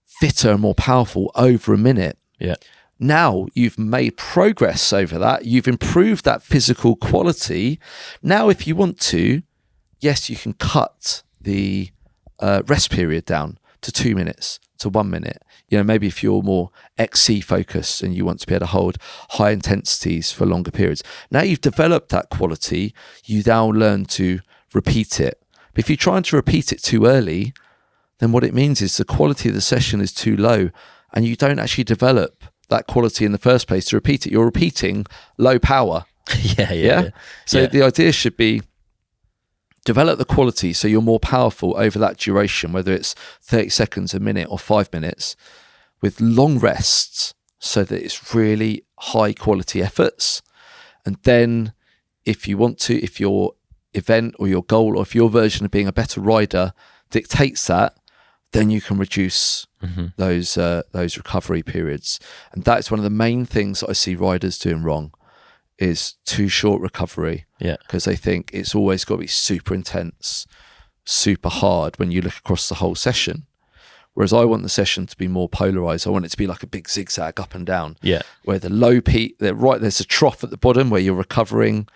fitter and more powerful over a minute. Yeah. Now you've made progress over that. You've improved that physical quality. Now, if you want to, yes, you can cut the rest period down to 2 minutes, to 1 minute. You know, maybe if you're more XC focused and you want to be able to hold high intensities for longer periods. Now you've developed that quality, you now learn to repeat it. But if you're trying to repeat it too early, then what it means is the quality of the session is too low and you don't actually develop that quality in the first place to repeat it. You're repeating low power. Yeah. So the idea should be develop the quality so you're more powerful over that duration, whether it's 30 seconds, a minute or 5 minutes, with long rests so that it's really high quality efforts. And then if you want to, if your event or your goal, or if your version of being a better rider dictates that, then you can reduce those recovery periods. And that's one of the main things that I see riders doing wrong, is too short recovery. Yeah. Because they think it's always got to be super intense, super hard when you look across the whole session. Whereas I want the session to be more polarized. I want it to be like a big zigzag up and down. Yeah. Where the low peak, there's a trough at the bottom where you're recovering,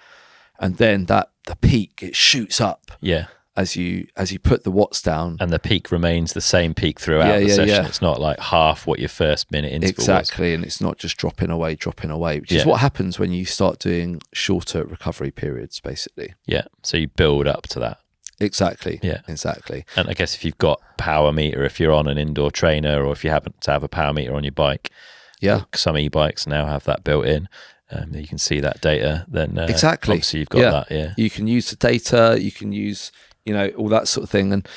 and then the peak, it shoots up. Yeah. As you put the watts down, and the peak remains the same peak throughout the session. It's not like half what your first minute interval was. And it's not just dropping away, which is what happens when you start doing shorter recovery periods, basically. Yeah, so you build up to that. Exactly. Yeah, exactly. And I guess if you've got power meter, if you're on an indoor trainer, or if you happen to have a power meter on your bike, some e-bikes now have that built in. You can see that data. Then exactly. Obviously, you've got that. Yeah, you can use the data. You can use all that sort of thing. And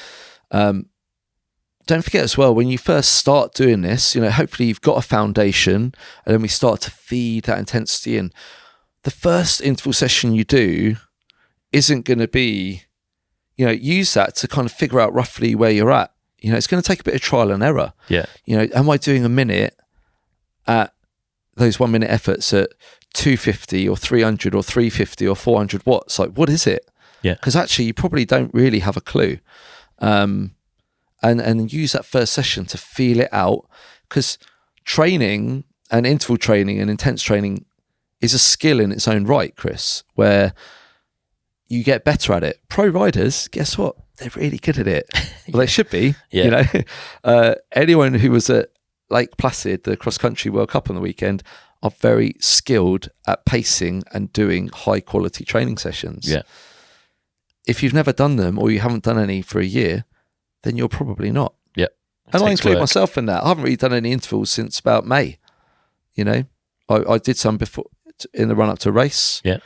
don't forget as well, when you first start doing this, hopefully you've got a foundation, and then we start to feed that intensity in. The first interval session you do isn't going to be, use that to kind of figure out roughly where you're at. It's going to take a bit of trial and error. Yeah. Am I doing a minute at those 1 minute efforts at 250 or 300 or 350 or 400 watts? Like, what is it? Yeah. Because actually you probably don't really have a clue. And use that first session to feel it out, because training and interval training and intense training is a skill in its own right, Chris, where you get better at it. Pro riders, guess what? They're really good at it. Well, they should be. Yeah. Anyone who was at Lake Placid, the cross-country World Cup on the weekend, are very skilled at pacing and doing high-quality training sessions. Yeah. If you've never done them, or you haven't done any for a year, then you're probably not. Yeah. And I include myself in that. I haven't really done any intervals since about May. I did some before, in the run-up to a race. Yeah.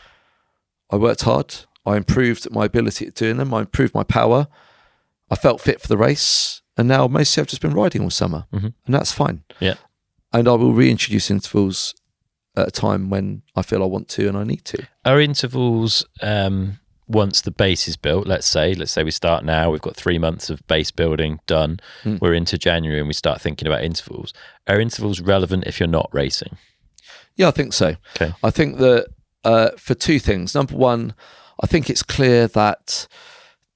I worked hard. I improved my ability at doing them. I improved my power. I felt fit for the race. And now mostly I've just been riding all summer. And that's fine. Yeah. And I will reintroduce intervals at a time when I feel I want to and I need to. Are intervals, once the base is built, let's say we start now, we've got 3 months of base building done, we're into January and we start thinking about intervals. Are intervals relevant if you're not racing? Yeah, I think so. Okay. I think that for two things. Number one, I think it's clear that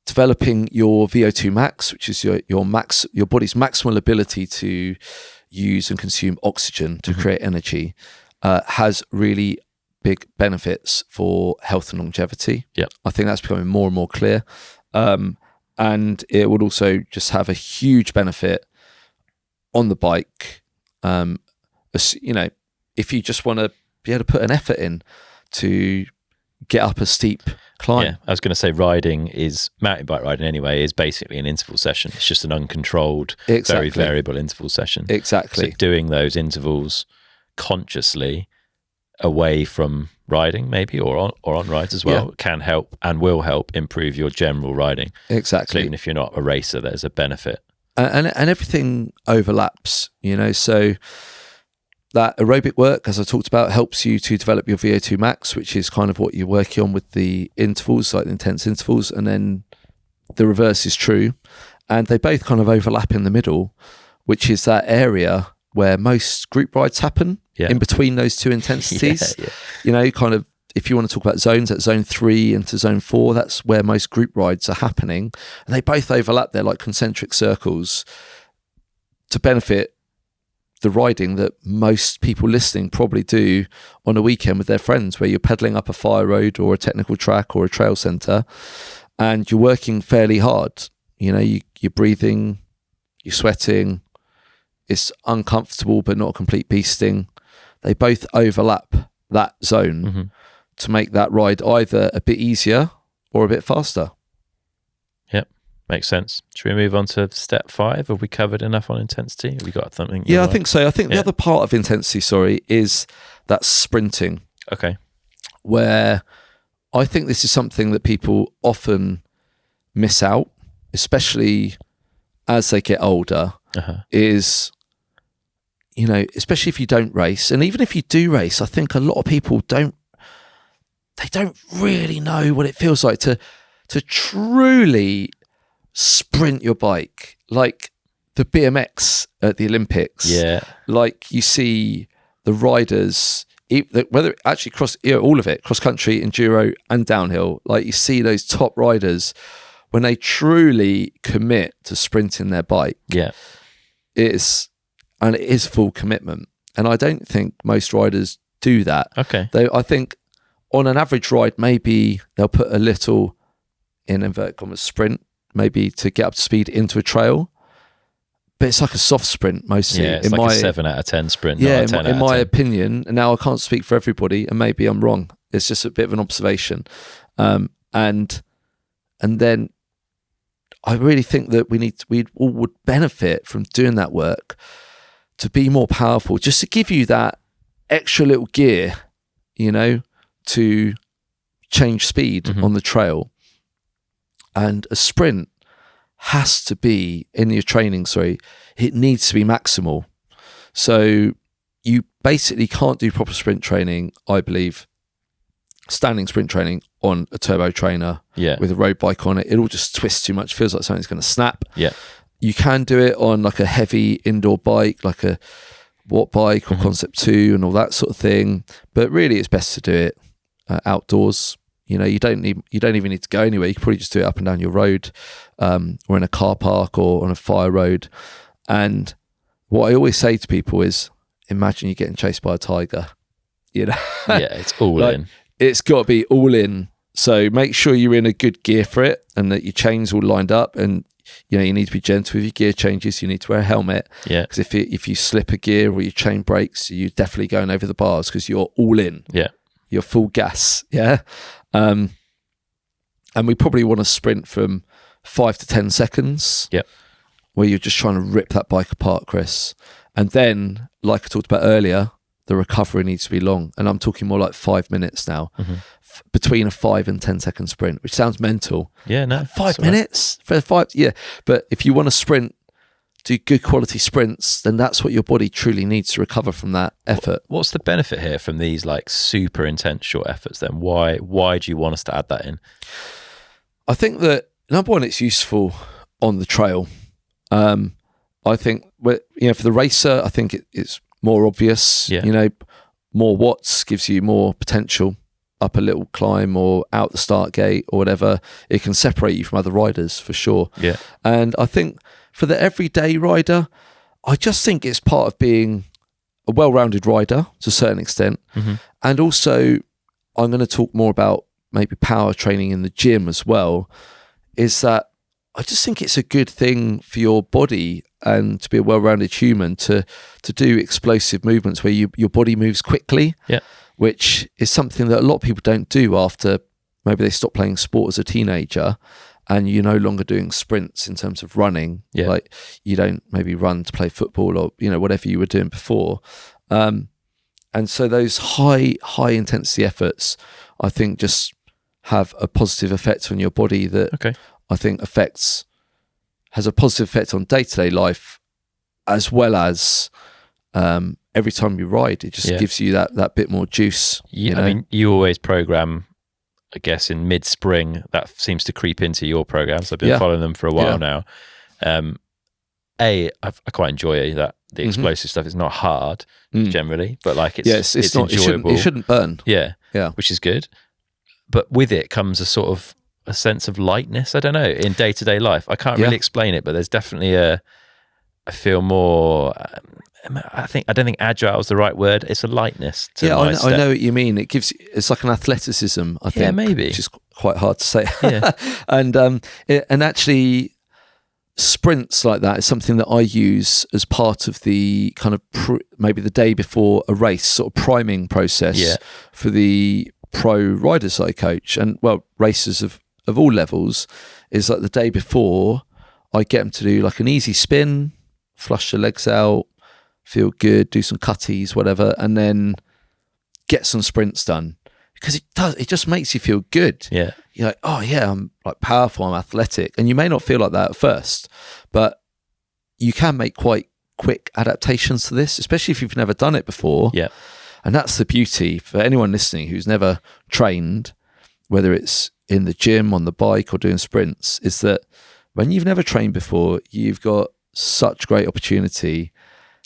developing your VO2 max, which is your body's maximal ability to use and consume oxygen to create energy, has really big benefits for health and longevity. Yeah, I think that's becoming more and more clear, and it would also just have a huge benefit on the bike. If you just want to be able to put an effort in to get up a steep climb. Yeah, I was going to say mountain bike riding anyway is basically an interval session. It's just an uncontrolled, very variable interval session. Exactly. So doing those intervals consciously away from riding, maybe, or on rides as well, can help and will help improve your general riding. Exactly. So even if you're not a racer, there's a benefit. And everything overlaps, so that aerobic work, as I talked about, helps you to develop your VO2 max, which is kind of what you're working on with the intervals, like the intense intervals, and then the reverse is true. And they both kind of overlap in the middle, which is that area where most group rides happen, in between those two intensities. Kind of, if you want to talk about zones, at zone 3 into zone 4, that's where most group rides are happening. And they both overlap. They're like concentric circles to benefit the riding that most people listening probably do on a weekend with their friends, where you're pedaling up a fire road or a technical track or a trail centre, and you're working fairly hard. You're breathing, you're sweating, it's uncomfortable but not a complete beasting. They both overlap that zone to make that ride either a bit easier or a bit faster. Yep, makes sense. Should we move on to step 5? Have we covered enough on intensity? Have we got something? Yeah, I think so. I think the other part of intensity, is that sprinting. Okay. Where I think this is something that people often miss out, especially as they get older, is, especially if you don't race, and even if you do race, I think a lot of people don't really know what it feels like to truly sprint your bike, like the BMX at the Olympics. Yeah. Like you see the riders, whether actually all of it, cross country, enduro and downhill, like you see those top riders when they truly commit to sprinting their bike. Yeah. It is full commitment. And I don't think most riders do that. Okay. I think on an average ride, maybe they'll put a little, in inverted commas, sprint, maybe to get up to speed into a trail. But it's like a soft sprint mostly. Yeah, it's like a 7 out of 10 sprint. Yeah, not a 10 in out of my 10. opinion, and now I can't speak for everybody, and maybe I'm wrong. It's just a bit of an observation. And then I really think that we all would benefit from doing that work to be more powerful, just to give you that extra little gear, to change speed on the trail. And a sprint has to be in your training, it needs to be maximal. So you basically can't do proper sprint training, I believe, standing sprint training on a turbo trainer with a road bike on it. It'll just twist too much, feels like something's going to snap. Yeah. You can do it on like a heavy indoor bike, like a watt bike or Concept 2 and all that sort of thing. But really it's best to do it outdoors. You don't even need to go anywhere. You can probably just do it up and down your road, or in a car park or on a fire road. And what I always say to people is, imagine you're getting chased by a tiger. Yeah, it's all in. It's got to be all in. So make sure you're in a good gear for it, and that your chain's all lined up. And you need to be gentle with your gear changes. You need to wear a helmet. Yeah. Because if you slip a gear or your chain breaks, you're definitely going over the bars because you're all in. Yeah. You're full gas. Yeah. And we probably want to sprint from 5 to 10 seconds. Yep. Where you're just trying to rip that bike apart, Chris. And then, like I talked about earlier, the recovery needs to be long. And I'm talking more like 5 minutes now, between a 5 and 10 second sprint, which sounds mental. Yeah, no. 5 minutes for 5. Yeah. But if you want to sprint, do good quality sprints, then that's what your body truly needs to recover from that effort. What's the benefit here from these like super intense short efforts then? Why do you want us to add that in? I think that, number one, it's useful on the trail. I think, for the racer, I think it's more obvious. Yeah. More watts gives you more potential up a little climb or out the start gate or whatever. It can separate you from other riders for sure. Yeah. And I think for the everyday rider, I just think it's part of being a well-rounded rider to a certain extent. And also, I'm going to talk more about maybe power training in the gym as well, is that I just think it's a good thing for your body and to be a well-rounded human to do explosive movements where your body moves quickly, which is something that a lot of people don't do after maybe they stop playing sport as a teenager and you're no longer doing sprints in terms of running. Like you don't maybe run to play football or, whatever you were doing before. And so those high intensity efforts, I think, just have a positive effect on your body that I think has a positive effect on day-to-day life, as well as every time you ride, it just gives you that bit more juice. I mean, you always program, I guess, in mid-spring. That seems to creep into your programs. I've been following them for a while now. I quite enjoy that. The explosive stuff is not hard generally, but like it's not enjoyable. It shouldn't burn. Yeah, which is good. But with it comes a sort of a sense of lightness. I don't know, in day-to-day life. I can't really explain it, but there's definitely I feel more. I don't think agile is the right word. It's a lightness to my step. I know what you mean. It's like an athleticism, I think. Yeah, maybe. Which is quite hard to say. Yeah. and actually, sprints like that is something that I use as part of the kind of maybe the day before a race sort of priming process for the pro riders that I coach, and racers of all levels. Is like the day before I get them to do like an easy spin, flush the legs out, feel good, do some cutties, whatever, and then get some sprints done, because it just makes you feel good. Yeah. You're like, oh yeah, I'm like powerful, I'm athletic. And you may not feel like that at first, but you can make quite quick adaptations to this, especially if you've never done it before. Yeah. And that's the beauty for anyone listening who's never trained, whether it's in the gym, on the bike, or doing sprints, is that when you've never trained before, you've got such great opportunity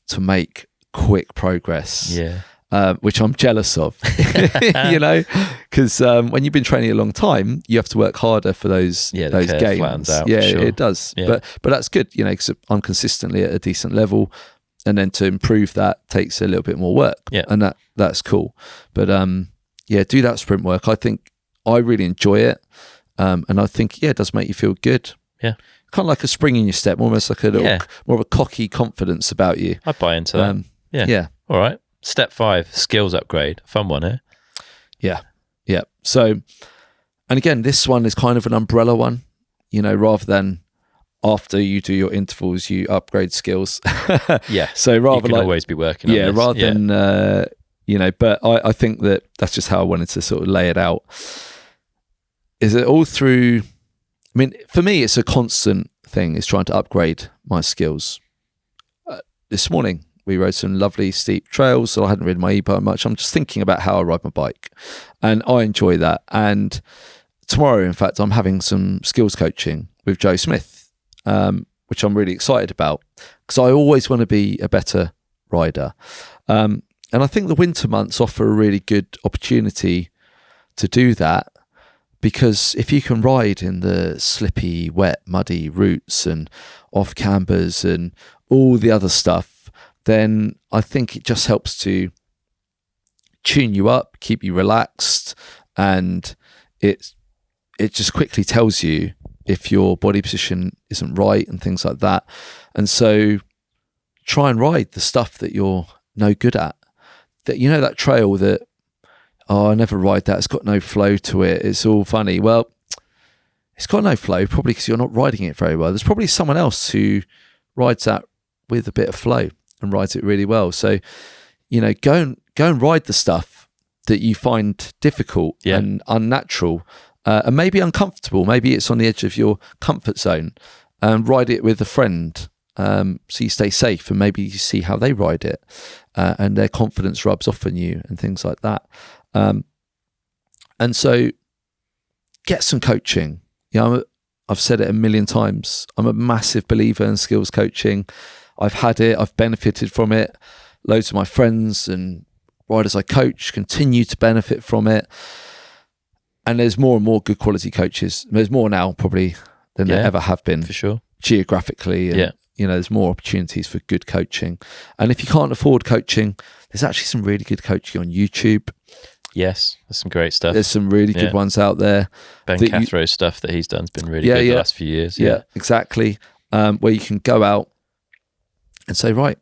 to make quick progress. Which I'm jealous of, you know, because when you've been training a long time, you have to work harder for those gains. Out, yeah, sure. it does. Yeah. But that's good, you know, because I'm consistently at a decent level, and then to improve that takes a little bit more work. Yeah, and that's cool. But do that sprint work. I think I really enjoy it, and I think it does make you feel good. Yeah, kind of like a spring in your step, almost like a little more of a cocky confidence about you. I buy into that. Yeah. All right. Step 5, skills upgrade. Fun one, eh? Yeah. So, and again, this one is kind of an umbrella one, you know, rather than after you do your intervals, you upgrade skills. Yeah. So rather you can like always be working on this. Rather than, you know, but I think that's just how I wanted to sort of lay it out. Is it all through, I mean, for me, it's a constant thing, is trying to upgrade my skills. This morning, we rode some lovely steep trails, so I hadn't ridden my e-bike much. I'm just thinking about how I ride my bike, and I enjoy that. And tomorrow, in fact, I'm having some skills coaching with Joe Smith, which I'm really excited about, because I always want to be a better rider. And I think the winter months offer a really good opportunity to do that, because if you can ride in the slippy, wet, muddy routes and off cambers and all the other stuff, then I think it just helps to tune you up, keep you relaxed, and it just quickly tells you if your body position isn't right and things like that. And so try and ride the stuff that you're no good at. That, you know, that trail that, I never ride that, it's got no flow to it, it's all funny. Well, it's got no flow probably because you're not riding it very well. There's probably someone else who rides that with a bit of flow and rides it really well. So, you know, go and ride the stuff that you find difficult and unnatural, and maybe uncomfortable. Maybe it's on the edge of your comfort zone, and ride it with a friend, so you stay safe, and maybe you see how they ride it, and their confidence rubs off on you and things like that. And so get some coaching. You know, I've said it a million times, I'm a massive believer in skills coaching. I've had it, I've benefited from it. Loads of my friends and riders I coach continue to benefit from it. And there's more and more good quality coaches. There's more now probably than there ever have been. For sure. Geographically. And, you know, there's more opportunities for good coaching. And if you can't afford coaching, there's actually some really good coaching on YouTube. Yes, there's some great stuff. There's some really good ones out there. Ben Cathro's stuff that he's done has been really good the last few years. Yeah, exactly. Where you can go out and say, right,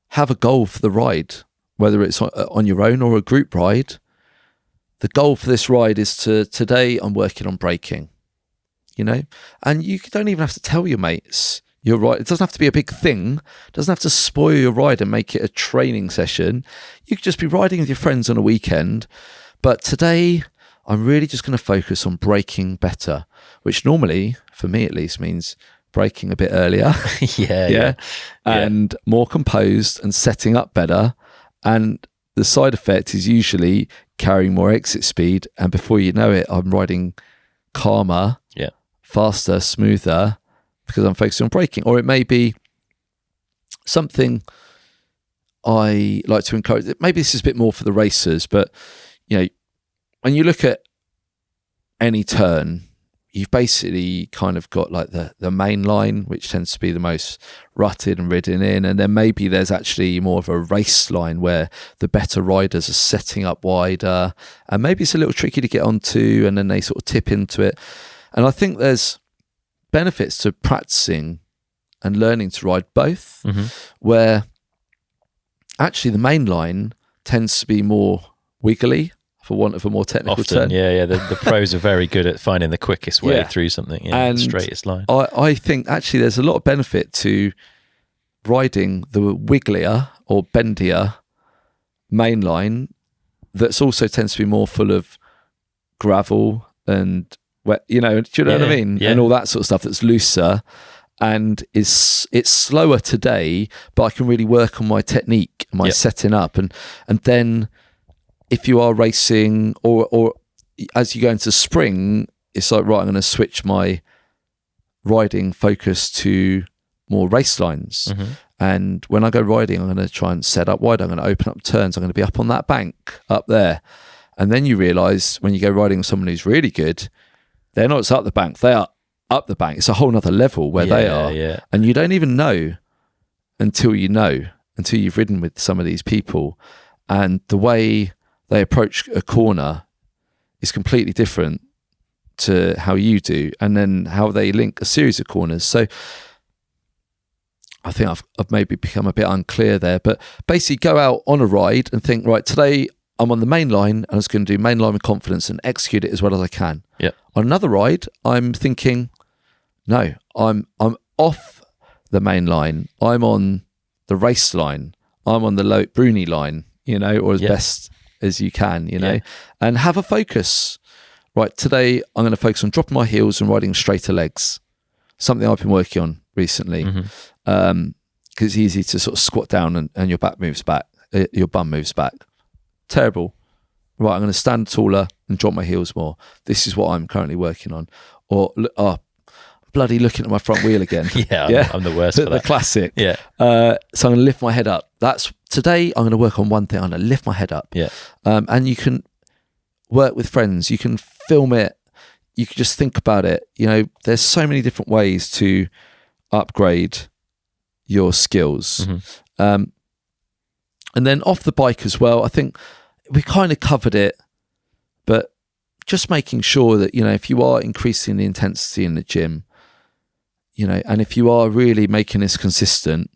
have a goal for the ride, whether it's on your own or a group ride. The goal for this ride is today I'm working on braking, you know, and you don't even have to tell your mates you're right. It doesn't have to be a big thing. It doesn't have to spoil your ride and make it a training session. You could just be riding with your friends on a weekend. But today I'm really just going to focus on braking better, which normally, for me at least, means braking a bit earlier. And more composed and setting up better. And the side effect is usually carrying more exit speed. And before you know it, I'm riding calmer, faster, smoother, because I'm focusing on braking. Or it may be something I like to encourage. Maybe this is a bit more for the racers, but you know, when you look at any turn, you've basically kind of got like the main line, which tends to be the most rutted and ridden in, and then maybe there's actually more of a race line where the better riders are setting up wider, and maybe it's a little tricky to get onto, and then they sort of tip into it. And I think there's benefits to practicing and learning to ride both, where actually the main line tends to be more wiggly, for want of a more technical term. The pros are very good at finding the quickest way through something, and the straightest line. I think actually there's a lot of benefit to riding the wigglier or bendier main line that's also tends to be more full of gravel and wet, you know, do you know what I mean? And all that sort of stuff that's looser. and it's slower today, but I can really work on my technique, my setting up, and then if you are racing or as you go into spring, it's like, right, I'm going to switch my riding focus to more race lines. And when I go riding, I'm going to try and set up wide. I'm going to open up turns. I'm going to be up on that bank up there. And then you realise when you go riding with someone who's really good, they're not just up the bank, they are up the bank. It's a whole nother level where they are. Yeah. And you don't even know until you've ridden with some of these people. And the way they approach a corner is completely different to how you do, and then how they link a series of corners. So I think I've maybe become a bit unclear there, but basically go out on a ride and think, right, today I'm on the main line and I was going to do main line with confidence and execute it as well as I can. Yeah. On another ride, I'm thinking, no, I'm off the main line. I'm on the race line. I'm on the Bruni line, or as best as you can, and have a focus. Right, today I'm going to focus on dropping my heels and riding straighter legs. Something I've been working on recently, because it's easy to sort of squat down and your back moves back, your bum moves back. Terrible. Right, I'm going to stand taller and drop my heels more. This is what I'm currently working on. Or, bloody looking at my front wheel again. I'm the worst for that. The classic. Yeah. So I'm going to lift my head up. Today I'm going to work on one thing. I'm going to lift my head up. Yeah. And you can work with friends. You can film it. You can just think about it. There's so many different ways to upgrade your skills. And then off the bike as well, I think we kind of covered it, but just making sure that, if you are increasing the intensity in the gym, and if you are really making this consistent,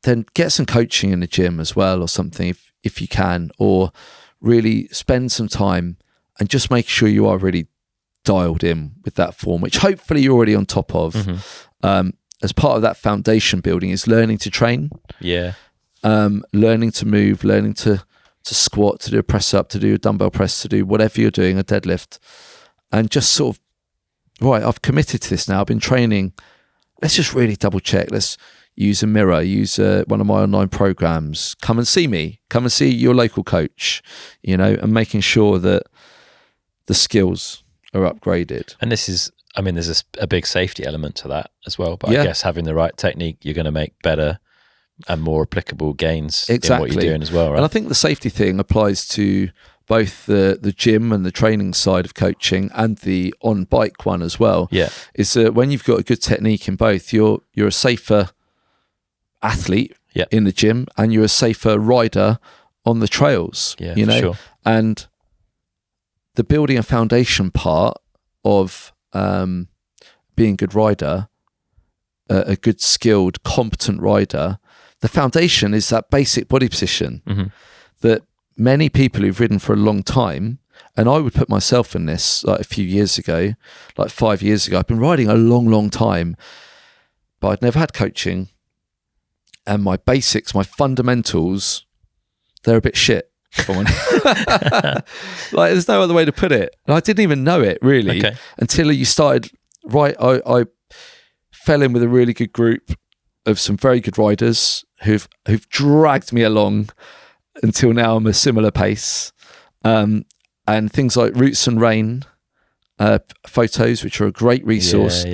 then get some coaching in the gym as well, or something if you can, or really spend some time and just make sure you are really dialed in with that form, which hopefully you're already on top of. As part of that foundation building is learning to train. Yeah. Learning to move, learning to squat, to do a press up, to do a dumbbell press, to do whatever you're doing, a deadlift, and just sort of, right, I've committed to this now. I've been training. Let's just really double check. Let's use a mirror, use one of my online programs. Come and see me. Come and see your local coach, and making sure that the skills are upgraded. And this is, there's a big safety element to that as well. But I guess having the right technique, you're going to make better and more applicable gains in what you're doing as well, right? And I think the safety thing applies to both the gym and the training side of coaching and the on-bike one as well. Yeah. Is that when you've got a good technique in both, you're a safer athlete in the gym and you're a safer rider on the trails. Yeah, for sure. And the building a foundation part of being a good rider, a good skilled, competent rider, the foundation is that basic body position that many people who've ridden for a long time, and I would put myself in this like a few years ago, like 5 years ago, I've been riding a long, long time, but I'd never had coaching, and my basics, my fundamentals, they're a bit shit. Like, there's no other way to put it. And I didn't even know it really until you started. Right, I fell in with a really good group of some very good riders who've dragged me along until now I'm a similar pace. And things like Roots and Rain photos, which are a great resource.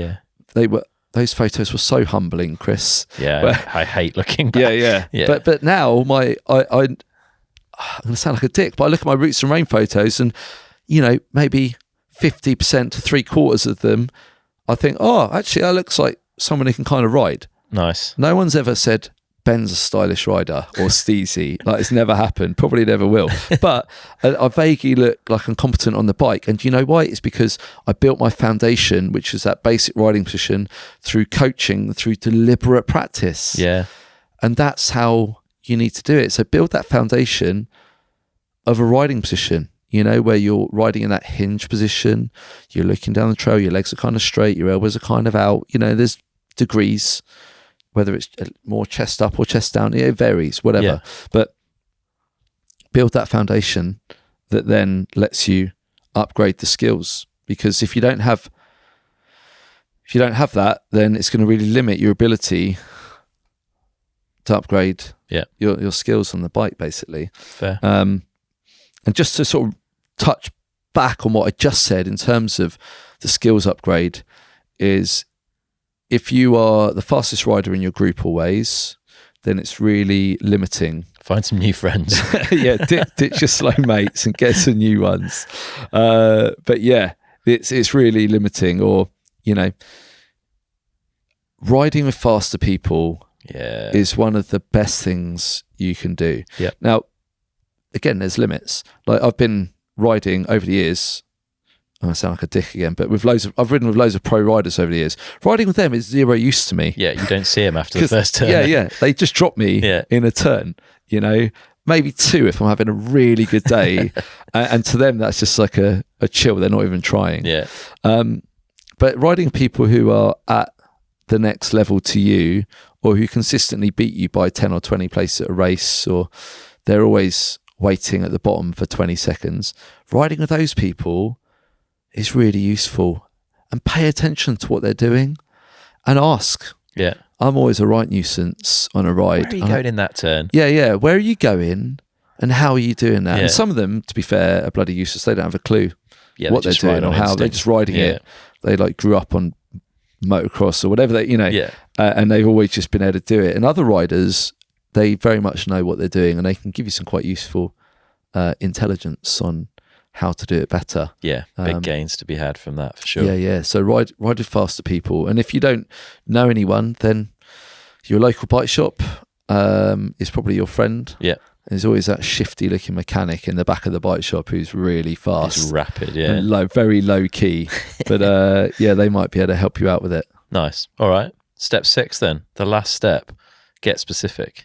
Those photos were so humbling, Chris. Yeah, I hate looking back. Yeah. But now I'm going to sound like a dick, but I look at my Roots and Rain photos and, maybe 50% to 3/4 of them, I think, oh, actually, that looks like someone who can kind of ride. Nice. No one's ever said Ben's a stylish rider or Steezy. Like, it's never happened. Probably never will. But I vaguely look like I'm competent on the bike. And do you know why? It's because I built my foundation, which is that basic riding position, through coaching, through deliberate practice. Yeah. And that's how you need to do it. So build that foundation of a riding position, where you're riding in that hinge position, you're looking down the trail, your legs are kind of straight, your elbows are kind of out, there's degrees, whether it's more chest up or chest down, it varies, whatever. Yeah. But build that foundation that then lets you upgrade the skills. Because if you don't have if you don't have that, then it's going to really limit your ability to upgrade your skills on the bike, basically. Fair. And just to sort of touch back on what I just said in terms of the skills upgrade is, if you are the fastest rider in your group always, then it's really limiting. Find some new friends. Yeah, ditch your slow mates and get some new ones. But yeah, it's really limiting. Or, you know, riding with faster people is one of the best things you can do. Yeah. Now, again, there's limits. Like, I've been riding over the years. I sound like a dick again, but I've ridden with loads of pro riders over the years. Riding with them is zero use to me. Yeah, you don't see them after the first turn. Yeah, they just drop me in a turn. You know, maybe two if I'm having a really good day, and to them that's just like a chill. They're not even trying. Yeah. But riding with people who are at the next level to you, or who consistently beat you by 10 or 20 places at a race, or they're always waiting at the bottom for 20 seconds. Riding with those people is really useful, and pay attention to what they're doing and ask. Yeah. I'm always a right nuisance on a ride. Where are you going in that turn? Yeah. Where are you going and how are you doing that? Yeah. And some of them, to be fair, are bloody useless. They don't have a clue what they're doing or how. They're just riding it. They like grew up on motocross or whatever they, you know, and they've always just been able to do it. And other riders, they very much know what they're doing, and they can give you some quite useful intelligence on how to do it better. Yeah, big gains to be had from that for sure. Yeah. So ride with faster people, and if you don't know anyone, then your local bike shop is probably your friend. Yeah, there's always that shifty looking mechanic in the back of the bike shop who's really fast. He's rapid, yeah, and very low key. But they might be able to help you out with it. Nice. All right, step 6 then, the last step. Get specific.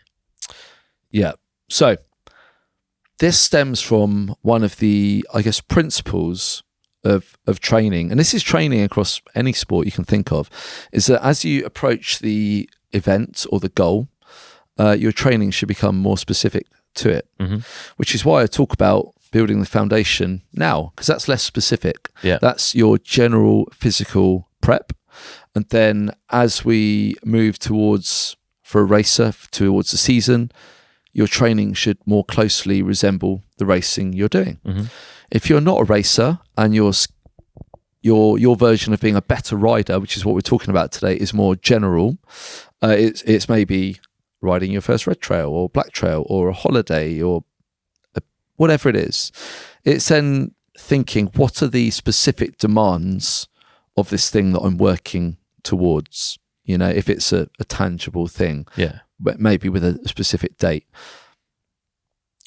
Yeah. So this stems from one of the, I guess, principles of training, and this is training across any sport you can think of, is that as you approach the event or the goal, your training should become more specific to it, which is why I talk about building the foundation now, because that's less specific. Yeah. That's your general physical prep. And then as we move towards, for a racer, towards the season, your training should more closely resemble the racing you're doing. If you're not a racer and your version of being a better rider, which is what we're talking about today, is more general, it's maybe riding your first red trail or black trail or a holiday or whatever it is. It's then thinking, what are the specific demands of this thing that I'm working towards? You know, if it's a tangible thing. Yeah. But maybe with a specific date.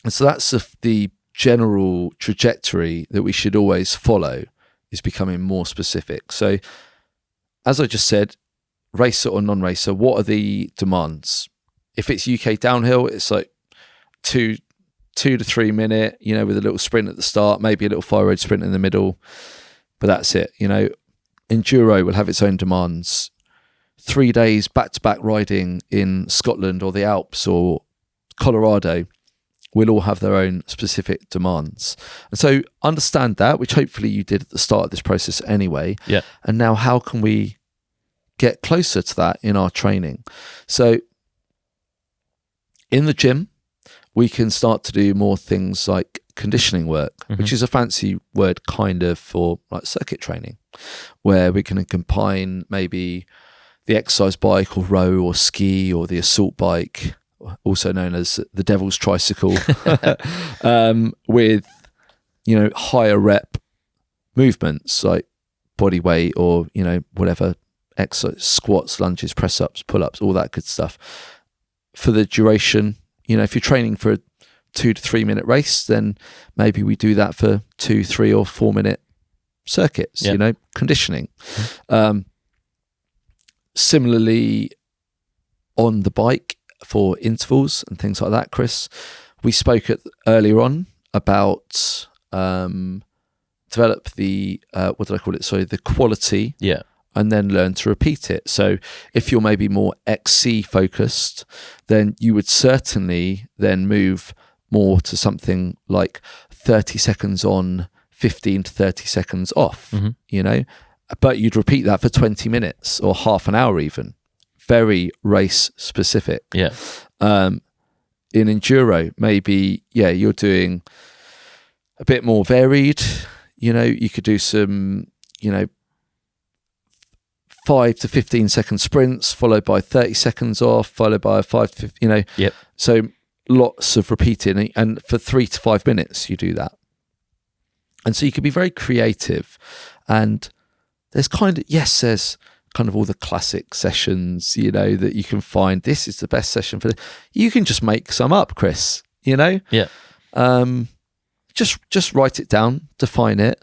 And so that's the general trajectory that we should always follow, is becoming more specific. So as I just said, racer or non-racer, what are the demands? If it's UK downhill, it's like 2 to 3 minute, you know, with a little sprint at the start, maybe a little fire road sprint in the middle, but that's it. You know, enduro will have its own demands. 3 days back-to-back riding in Scotland or the Alps or Colorado will all have their own specific demands. And so understand that, which hopefully you did at the start of this process anyway. Yeah. And now how can we get closer to that in our training? So in the gym, we can start to do more things like conditioning work, which is a fancy word kind of for like circuit training, where we can combine maybe the exercise bike or row or ski or the assault bike, also known as the devil's tricycle, with, you know, higher rep movements like body weight or, you know, whatever, exercise, squats, lunges, press ups, pull ups, all that good stuff. For the duration, you know, if you're training for a 2 to 3 minute race, then maybe we do that for 2, 3 or 4 minute circuits, you know, conditioning. Similarly, on the bike for intervals and things like that, Chris, we spoke earlier on about develop the the quality, and then learn to repeat it. So if you're maybe more XC focused, then you would certainly then move more to something like 30 seconds on, 15 to 30 seconds off, you know, but you'd repeat that for 20 minutes or half an hour even. Very race specific. Yeah. In enduro, maybe, you're doing a bit more varied. You could do some, 5 to 15 second sprints, followed by 30 seconds off, followed by a 5 to 15, Yep. So lots of repeating, and for 3 to 5 minutes, you do that. And so you can be very creative. And there's kind of all the classic sessions, that you can find. This is the best session for you can just make some up, Chris, Yeah. Just write it down, define it,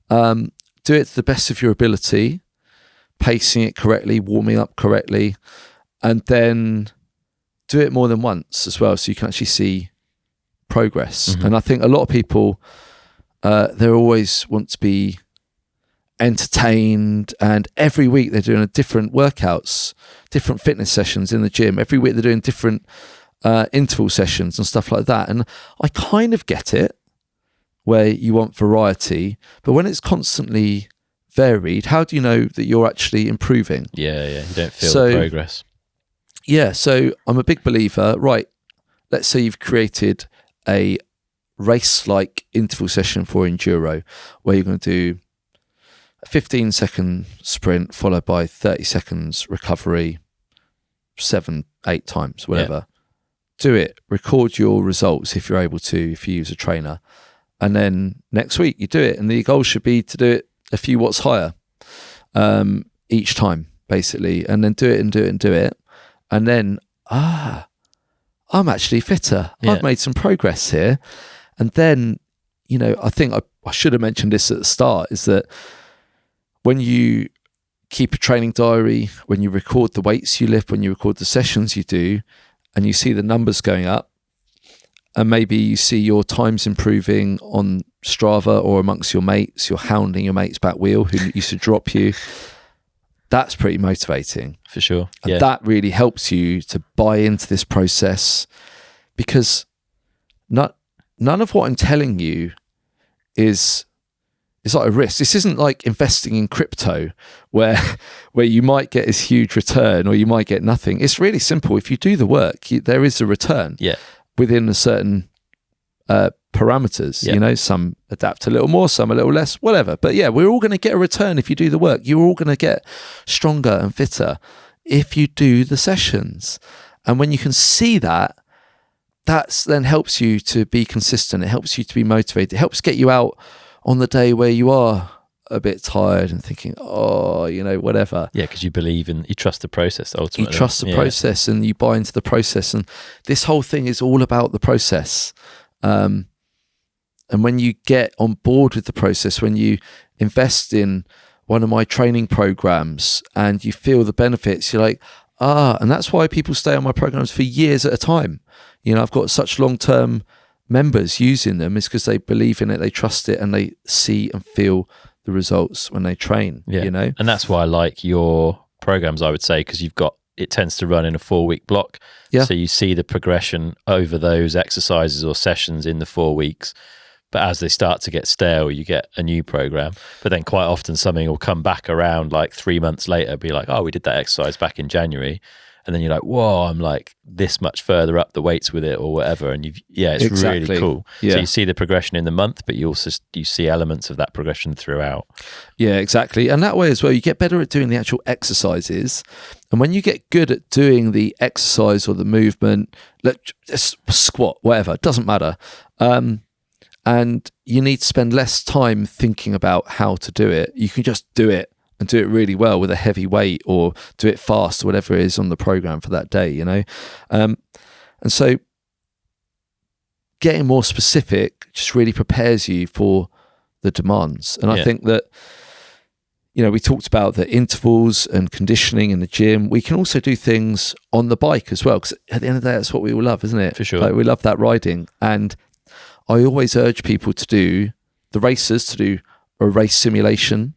do it to the best of your ability, pacing it correctly, warming up correctly, and then do it more than once as well, so you can actually see progress. And I think a lot of people, they always want to be entertained, and every week they're doing different workouts, different fitness sessions in the gym. Every week they're doing different interval sessions and stuff like that. And I kind of get it, where you want variety, but when it's constantly varied, how do you know that you're actually improving? Yeah, you don't feel the progress. Yeah, so I'm a big believer, right, let's say you've created a race-like interval session for enduro, where you're going to do a 15-second sprint followed by 30 seconds recovery 7-8 times, whatever. Do it, record your results if you're able to, if you use a trainer, and then next week you do it, and the goal should be to do it a few watts higher each time, basically, and then do it, and then I'm actually fitter. I've made some progress here. And then, I think I should have mentioned this at the start, is that when you keep a training diary, when you record the weights you lift, when you record the sessions you do, and you see the numbers going up, and maybe you see your times improving on Strava or amongst your mates, you're hounding your mate's back wheel who used to drop you. That's pretty motivating. For sure. And that really helps you to buy into this process, because none of what I'm telling you is like a risk. This isn't like investing in crypto where you might get this huge return or you might get nothing. It's really simple. If you do the work, there is a return within a certain parameters. Some adapt a little more, some a little less, whatever. But we're all going to get a return if you do the work. You're all going to get stronger and fitter if you do the sessions. And when you can see that then helps you to be consistent. It helps you to be motivated. It helps get you out on the day where you are a bit tired and thinking, whatever. Yeah, because you trust the process ultimately. You trust the process and you buy into the process. And this whole thing is all about the process. And when you get on board with the process, when you invest in one of my training programs and you feel the benefits, you're like, and that's why people stay on my programs for years at a time. I've got such long-term members using them, is because they believe in it, they trust it, and they see and feel the results when they train. And that's why I like your programs, I would say, because it tends to run in a 4-week block. So you see the progression over those exercises or sessions in the 4 weeks. But as they start to get stale, you get a new program. But then quite often something will come back around like 3 months later, be like, we did that exercise back in January. And then you're like, whoa, I'm like this much further up the weights with it or whatever. And it's really cool. So you see the progression in the month, but you see elements of that progression throughout. Yeah, exactly. And that way as well, you get better at doing the actual exercises. And when you get good at doing the exercise or the movement, just squat, whatever, it doesn't matter. And you need to spend less time thinking about how to do it. You can just do it and do it really well with a heavy weight, or do it fast, or whatever it is on the program for that day, And so getting more specific just really prepares you for the demands. And I think that, we talked about the intervals and conditioning in the gym. We can also do things on the bike as well, because at the end of the day, that's what we all love, isn't it? For sure. Like, we love that riding. And I always urge people to do a race simulation,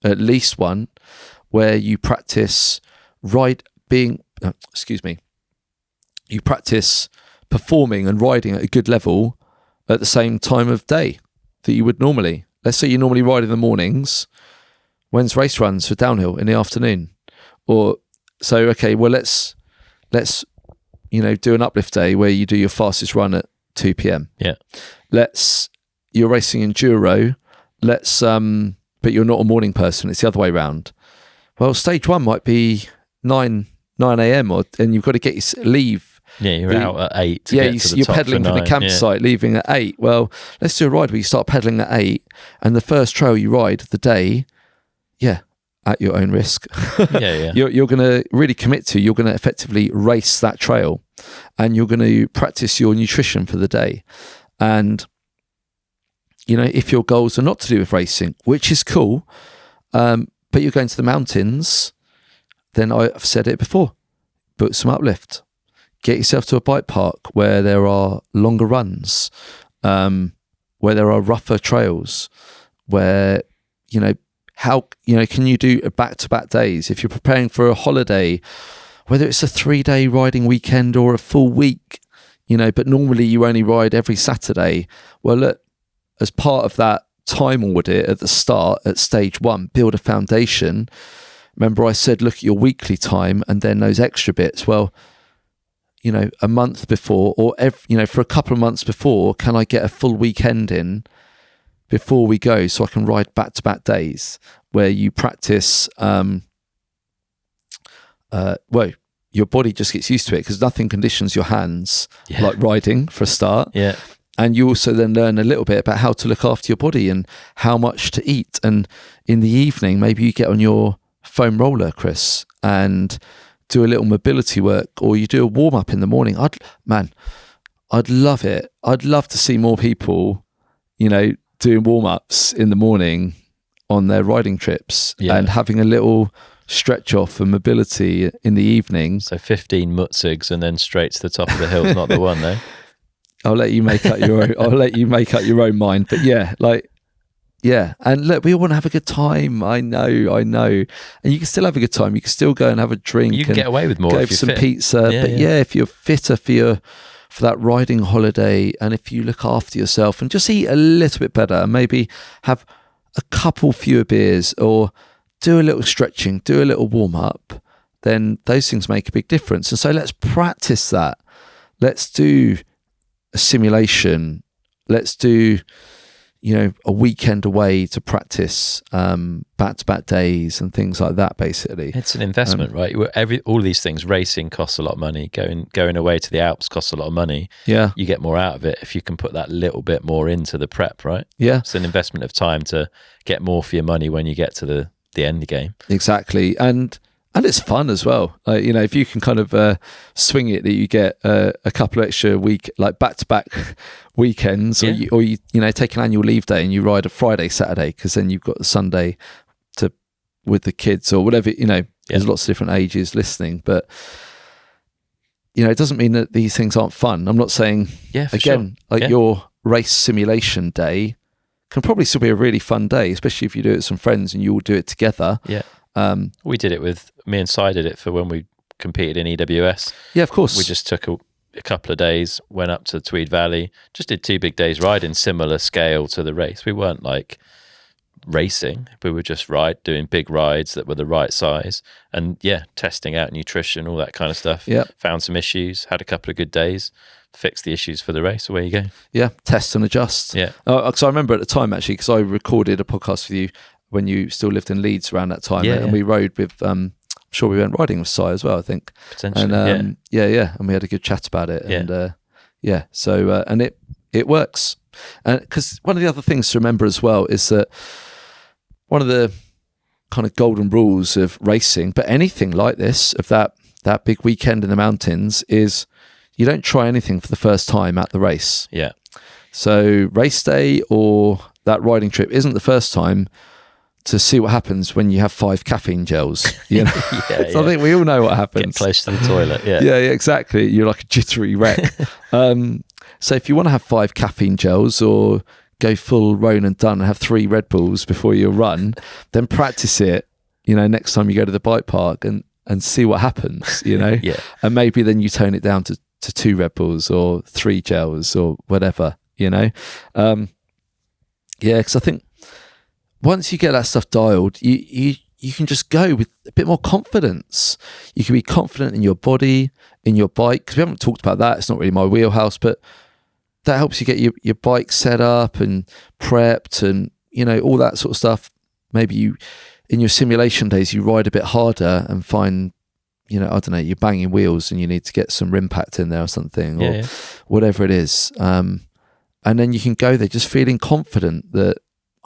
at least one, where you practice you practice performing and riding at a good level at the same time of day that you would normally. Let's say you normally ride in the mornings. When's race runs for downhill? In the afternoon? Or so, okay, well, let's do an uplift day where you do your fastest run at 2 p.m. Yeah. You're racing enduro. But you're not a morning person. It's the other way around. Well, stage 1 might be 9 a.m. and you've got to get your leave. Yeah, you're out at 8. You're pedaling from the campsite, leaving at 8. Well, let's do a ride where you start pedaling at 8, and the first trail you ride of the day, at your own risk. You're going to really commit to. You're going to effectively race that trail, and you're going to practice your nutrition for the day. And if your goals are not to do with racing, which is cool, but you're going to the mountains, then I've said it before, book some uplift. Get yourself to a bike park where there are longer runs, where there are rougher trails, where, can you do back-to-back days? If you're preparing for a holiday, whether it's a 3-day riding weekend or a full week, but normally you only ride every Saturday. Well, look, as part of that time audit at the start, at stage 1, build a foundation. Remember I said, look at your weekly time and then those extra bits. Well, a month before or, for a couple of months before, can I get a full weekend in before we go so I can ride back-to-back days where you practice, your body just gets used to it because nothing conditions your hands like riding for a start. Yeah. And you also then learn a little bit about how to look after your body and how much to eat. And in the evening, maybe you get on your foam roller, Chris, and do a little mobility work, or you do a warm up in the morning. I'd love it. I'd love to see more people, doing warm ups in the morning on their riding trips and having a little stretch off and mobility in the evening. So 15 mutzigs and then straight to the top of the hill is not the one, though. I'll let you make up your own. I'll let you make up your own mind. But and look, we all want to have a good time. I know, and you can still have a good time. You can still go and have a drink. You can get away with more. Go if for you're some fit. pizza. If you're fitter for that riding holiday, and if you look after yourself and just eat a little bit better, and maybe have a couple fewer beers, or do a little stretching, do a little warm up, then those things make a big difference. And so let's practice that. Let's do a simulation. Let's do, a weekend away to practice back-to-back days and things like that, basically. It's an investment, right? All these things, racing costs a lot of money. Going away to the Alps costs a lot of money. Yeah. You get more out of it if you can put that little bit more into the prep, right? Yeah. It's an investment of time to get more for your money when you get to the end game. Exactly. And it's fun as well. If you can kind of swing it, that you get a couple of extra back-to-back weekends, or you take an annual leave day and you ride a Friday, Saturday, because then you've got the Sunday with the kids or whatever. There's lots of different ages listening, but it doesn't mean that these things aren't fun. I'm not saying your race simulation day can probably still be a really fun day, especially if you do it with some friends and you all do it together. Yeah. We did it with me and Si did it for when we competed in EWS. Yeah, of course. We just took a couple of days, went up to Tweed Valley, just did 2 big days riding, similar scale to the race. We weren't like racing, we were just doing big rides that were the right size, and testing out nutrition, all that kind of stuff. Yeah. Found some issues, had a couple of good days, fixed the issues for the race, away you go. Yeah, test and adjust. Yeah. Because I remember at the time, actually, because I recorded a podcast with you when you still lived in Leeds around that time, and we rode with I'm sure we went riding with Si as well, I think, potentially. And and we had a good chat about it. And so and it works. And because one of the other things to remember as well is that one of the kind of golden rules of racing, but anything like this, of that big weekend in the mountains, is you don't try anything for the first time at the race. Yeah. So race day or that riding trip isn't the first time to see what happens when you have 5 caffeine gels. So I think we all know what happens. Get close to the toilet. Yeah, exactly. You're like a jittery wreck. So if you want to have 5 caffeine gels or go full Roan and Dunn and have 3 Red Bulls before your run, then practice it, next time you go to the bike park and see what happens, Yeah. And maybe then you tone it down to 2 Red Bulls or 3 gels or whatever, because I think once you get that stuff dialed, you can just go with a bit more confidence. You can be confident in your body, in your bike, because we haven't talked about that. It's not really my wheelhouse, but that helps you get your bike set up and prepped and, all that sort of stuff. Maybe in your simulation days, you ride a bit harder and find, I don't know, you're banging wheels and you need to get some impact in there or something, or whatever it is. And then you can go there just feeling confident that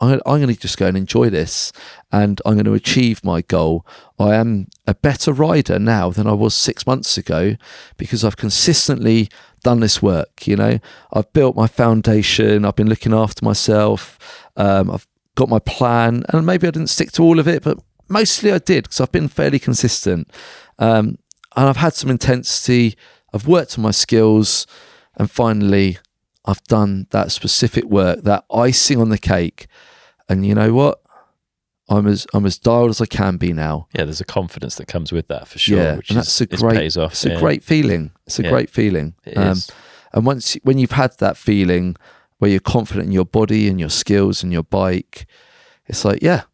I'm going to just go and enjoy this, and I'm going to achieve my goal. I am a better rider now than I was 6 months ago because I've consistently done this work. I've built my foundation. I've been looking after myself. I've got my plan, and maybe I didn't stick to all of it, but mostly I did because I've been fairly consistent. And I've had some intensity. I've worked on my skills, and finally I've done that specific work, that icing on the cake. And you know what? I'm as dialed as I can be now. Yeah, there's a confidence that comes with that for sure. Yeah, which and that's a great. pays off. It's a great feeling. It's a great feeling. It is. And when you've had that feeling where you're confident in your body and your skills and your bike, it's like, it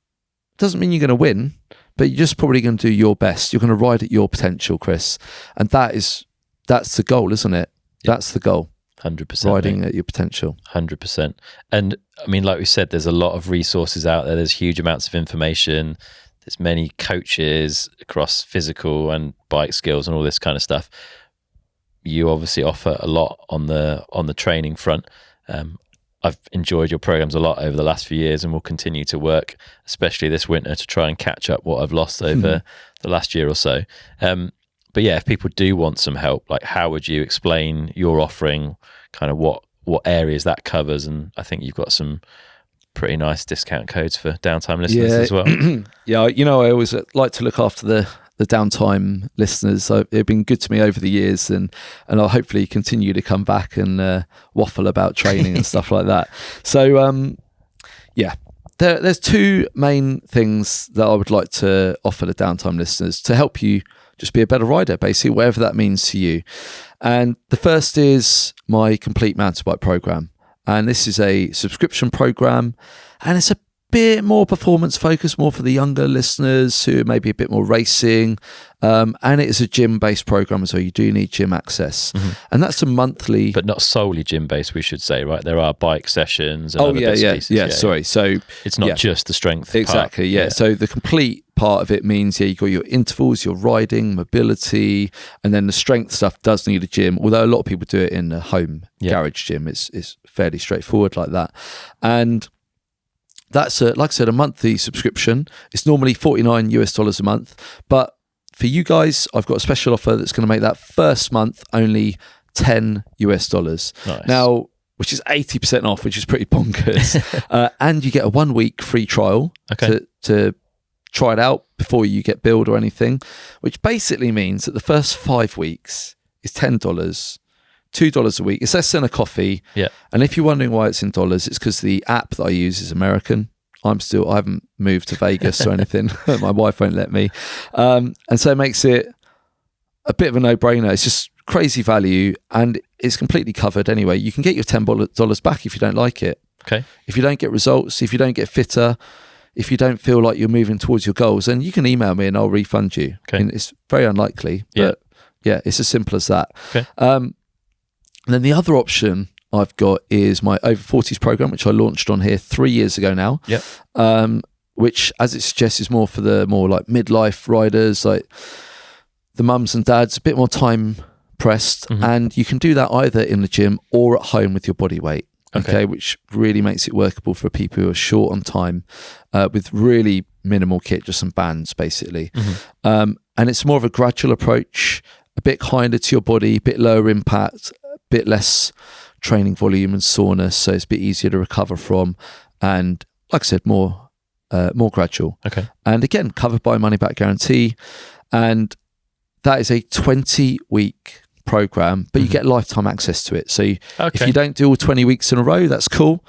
doesn't mean you're going to win, but you're just probably going to do your best. You're going to ride at your potential, Chris, and that's the goal, isn't it? Yeah. That's the goal. 100%. Riding at your potential. 100%. And I mean, like we said, there's a lot of resources out there. There's huge amounts of information. There's many coaches across physical and bike skills and all this kind of stuff. You obviously offer a lot on the training front. I've enjoyed your programs a lot over the last few years, and will continue to work, especially this winter, to try and catch up what I've lost over the last year or so. But yeah, if people do want some help, like, how would you explain your offering, kind of what areas that covers? And I think you've got some pretty nice discount codes for downtime listeners as well. Yeah, I always like to look after the downtime listeners. So they've been good to me over the years, and I'll hopefully continue to come back and waffle about training and stuff like that. So there's two main things that I would like to offer the downtime listeners to help you just be a better rider, basically, whatever that means to you. And the first is my complete mountain bike program. And this is a subscription program, and it's a bit more performance focused, more for the younger listeners who may be a bit more racing. And it is a gym based program, so you do need gym access. And that's a monthly, but not solely gym based, we should say, right? There are bike sessions and other bits and pieces. Sorry. So it's not just the strength exactly part. So the complete part of it means you've got your intervals, your riding, mobility, and then the strength stuff does need a gym, although a lot of people do it in a home garage gym. It's fairly straightforward like that. And that's like I said, a monthly subscription. It's normally $49 a month, but for you guys, I've got a special offer that's going to make that first month only $10. Nice. Now, which is 80% off, which is pretty bonkers. And you get a 1 week free trial to try it out before you get billed or anything, which basically means that the first 5 weeks is $10, $2 a week. It's less than a coffee. Yeah. And if you're wondering why it's in dollars, it's because the app that I use is American. I haven't moved to Vegas or anything. My wife won't let me. And so it makes it a bit of a no-brainer. It's just crazy value, and it's completely covered anyway. You can get your $10 back if you don't like it. Okay. If you don't get results, if you don't get fitter, if you don't feel like you're moving towards your goals, then you can email me and I'll refund you. Okay. And it's very unlikely, but it's as simple as that. Okay. And then the other option I've got is my over 40s program, which I launched on here 3 years ago now. Yep. Which, as it suggests, is more for the more like midlife riders, like the mums and dads, a bit more time pressed. And you can do that either in the gym or at home with your body weight. Okay, which really makes it workable for people who are short on time, with really minimal kit, just some bands basically. And it's more of a gradual approach, a bit kinder to your body, a bit lower impact, a bit less training volume and soreness, so it's a bit easier to recover from, and like I said, more gradual. Okay. And again, covered by a money back guarantee, and that is a 20-week program, but you get lifetime access to it. So if you don't do all 20 weeks in a row, that's cool.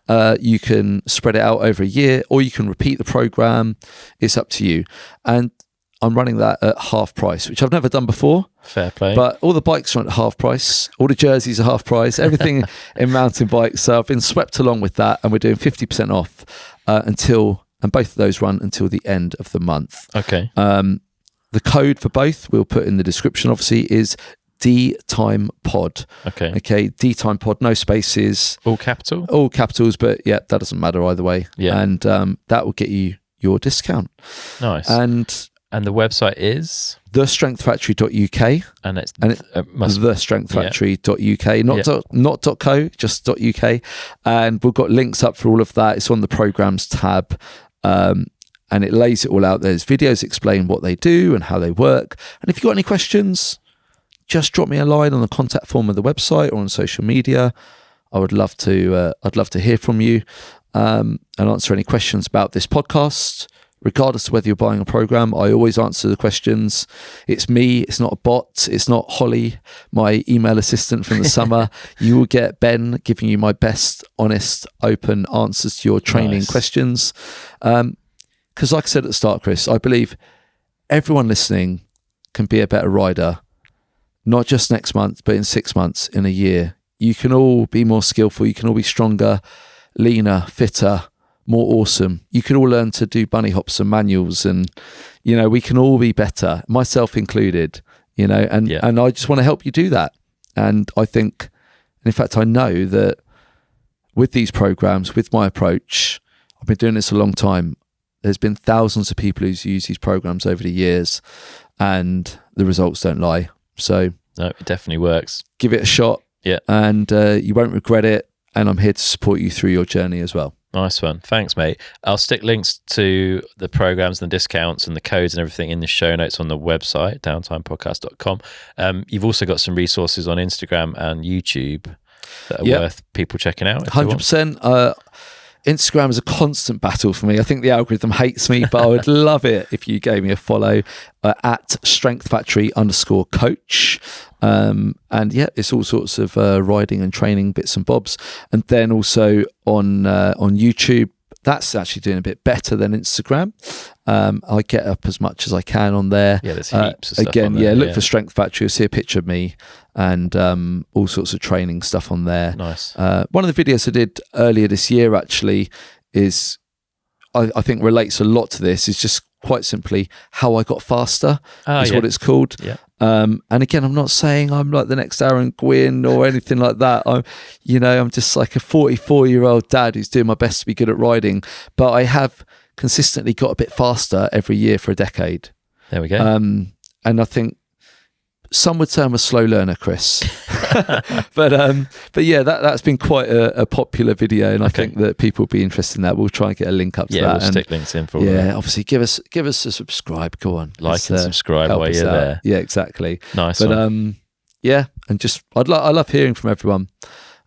You can spread it out over a year, or you can repeat the program. It's up to you. And I'm running that at half price, which I've never done before. Fair play. But all the bikes are at half price. All the jerseys are half price. Everything in mountain bikes. So I've been swept along with that, and we're doing 50% off until and both of those run until the end of the month. Okay. The code for both we'll put in the description, obviously, is DTIMEPOD. Okay, DTIMEPOD, no spaces. All capital? All capitals, but yeah, that doesn't matter either way. Yeah. And that will get you your discount. Nice. And the website is? thestrengthfactory.uk. And it's thestrengthfactory.uk, not .co, just .uk. And we've got links up for all of that. It's on the programs tab. And it lays it all out. There's videos explain what they do and how they work. And if you've got any questions, just drop me a line on the contact form of the website or on social media. I would love to. I'd love to hear from you and answer any questions about this podcast, regardless of whether you're buying a program. I always answer the questions. It's me. It's not a bot. It's not Holly, my email assistant from the summer. You will get Ben giving you my best, honest, open answers to your training questions. Because like I said at the start, Chris, I believe everyone listening can be a better rider, not just next month, but in 6 months, in a year. You can all be more skillful. You can all be stronger, leaner, fitter, more awesome. You can all learn to do bunny hops and manuals, and, we can all be better, myself included, and I just want to help you do that. And I think, and in fact, I know that with these programs, with my approach, I've been doing this a long time. There's been thousands of people who's used these programs over the years, and the results don't lie. So no, it definitely works. Give it a shot. Yeah. And you won't regret it. And I'm here to support you through your journey as well. Nice one. Thanks, mate. I'll stick links to the programs and the discounts and the codes and everything in the show notes on the website, downtimepodcast.com. You've also got some resources on Instagram and YouTube that are worth people checking out. 100%. Instagram is a constant battle for me. I think the algorithm hates me, but I would love it if you gave me a follow at strengthfactory_coach. And yeah, it's all sorts of riding and training bits and bobs. And then also on YouTube, that's actually doing a bit better than Instagram. I get up as much as I can on there. Yeah, there's heaps of stuff again, on there. Look for Strength Factory. You'll see a picture of me and all sorts of training stuff on there. Nice. One of the videos I did earlier this year actually is, I think relates a lot to this, is just quite simply how I got faster is what it's called. Yeah. And again, I'm not saying I'm like the next Aaron Gwynn or anything like that. I'm just like a 44-year-old dad who's doing my best to be good at riding, but I have consistently got a bit faster every year for a decade. There we go. And I think some would say I'm a slow learner, Chris. but yeah, that's been quite a popular video, and I think that people will be interested in that. We'll try and get a link up to that. Yeah, we'll stick links in for all that. Obviously give us a subscribe. Go on, like and subscribe while you're there. Yeah, exactly. Nice. But one. And just I love hearing from everyone,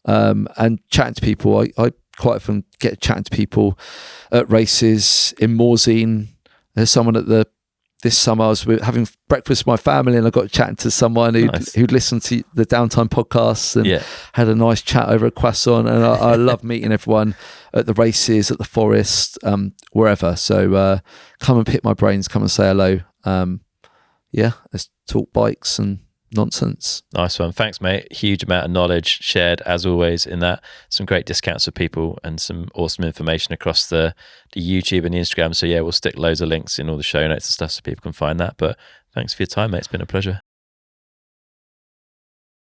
and chatting to people. I quite often get chatting to people at races in Morzine. There's someone this summer I was having breakfast with my family, and I got chatting to someone who'd listened to the Downtime podcasts and had a nice chat over a croissant. And I love meeting everyone at the races, at the forest, wherever. So come and pick my brains, come and say hello. Let's talk bikes and nonsense. Nice one. Thanks, mate. Huge amount of knowledge shared as always in that. Some great discounts for people and some awesome information across the YouTube and the Instagram. So yeah, we'll stick loads of links in all the show notes and stuff so people can find that. But thanks for your time, mate. It's been a pleasure.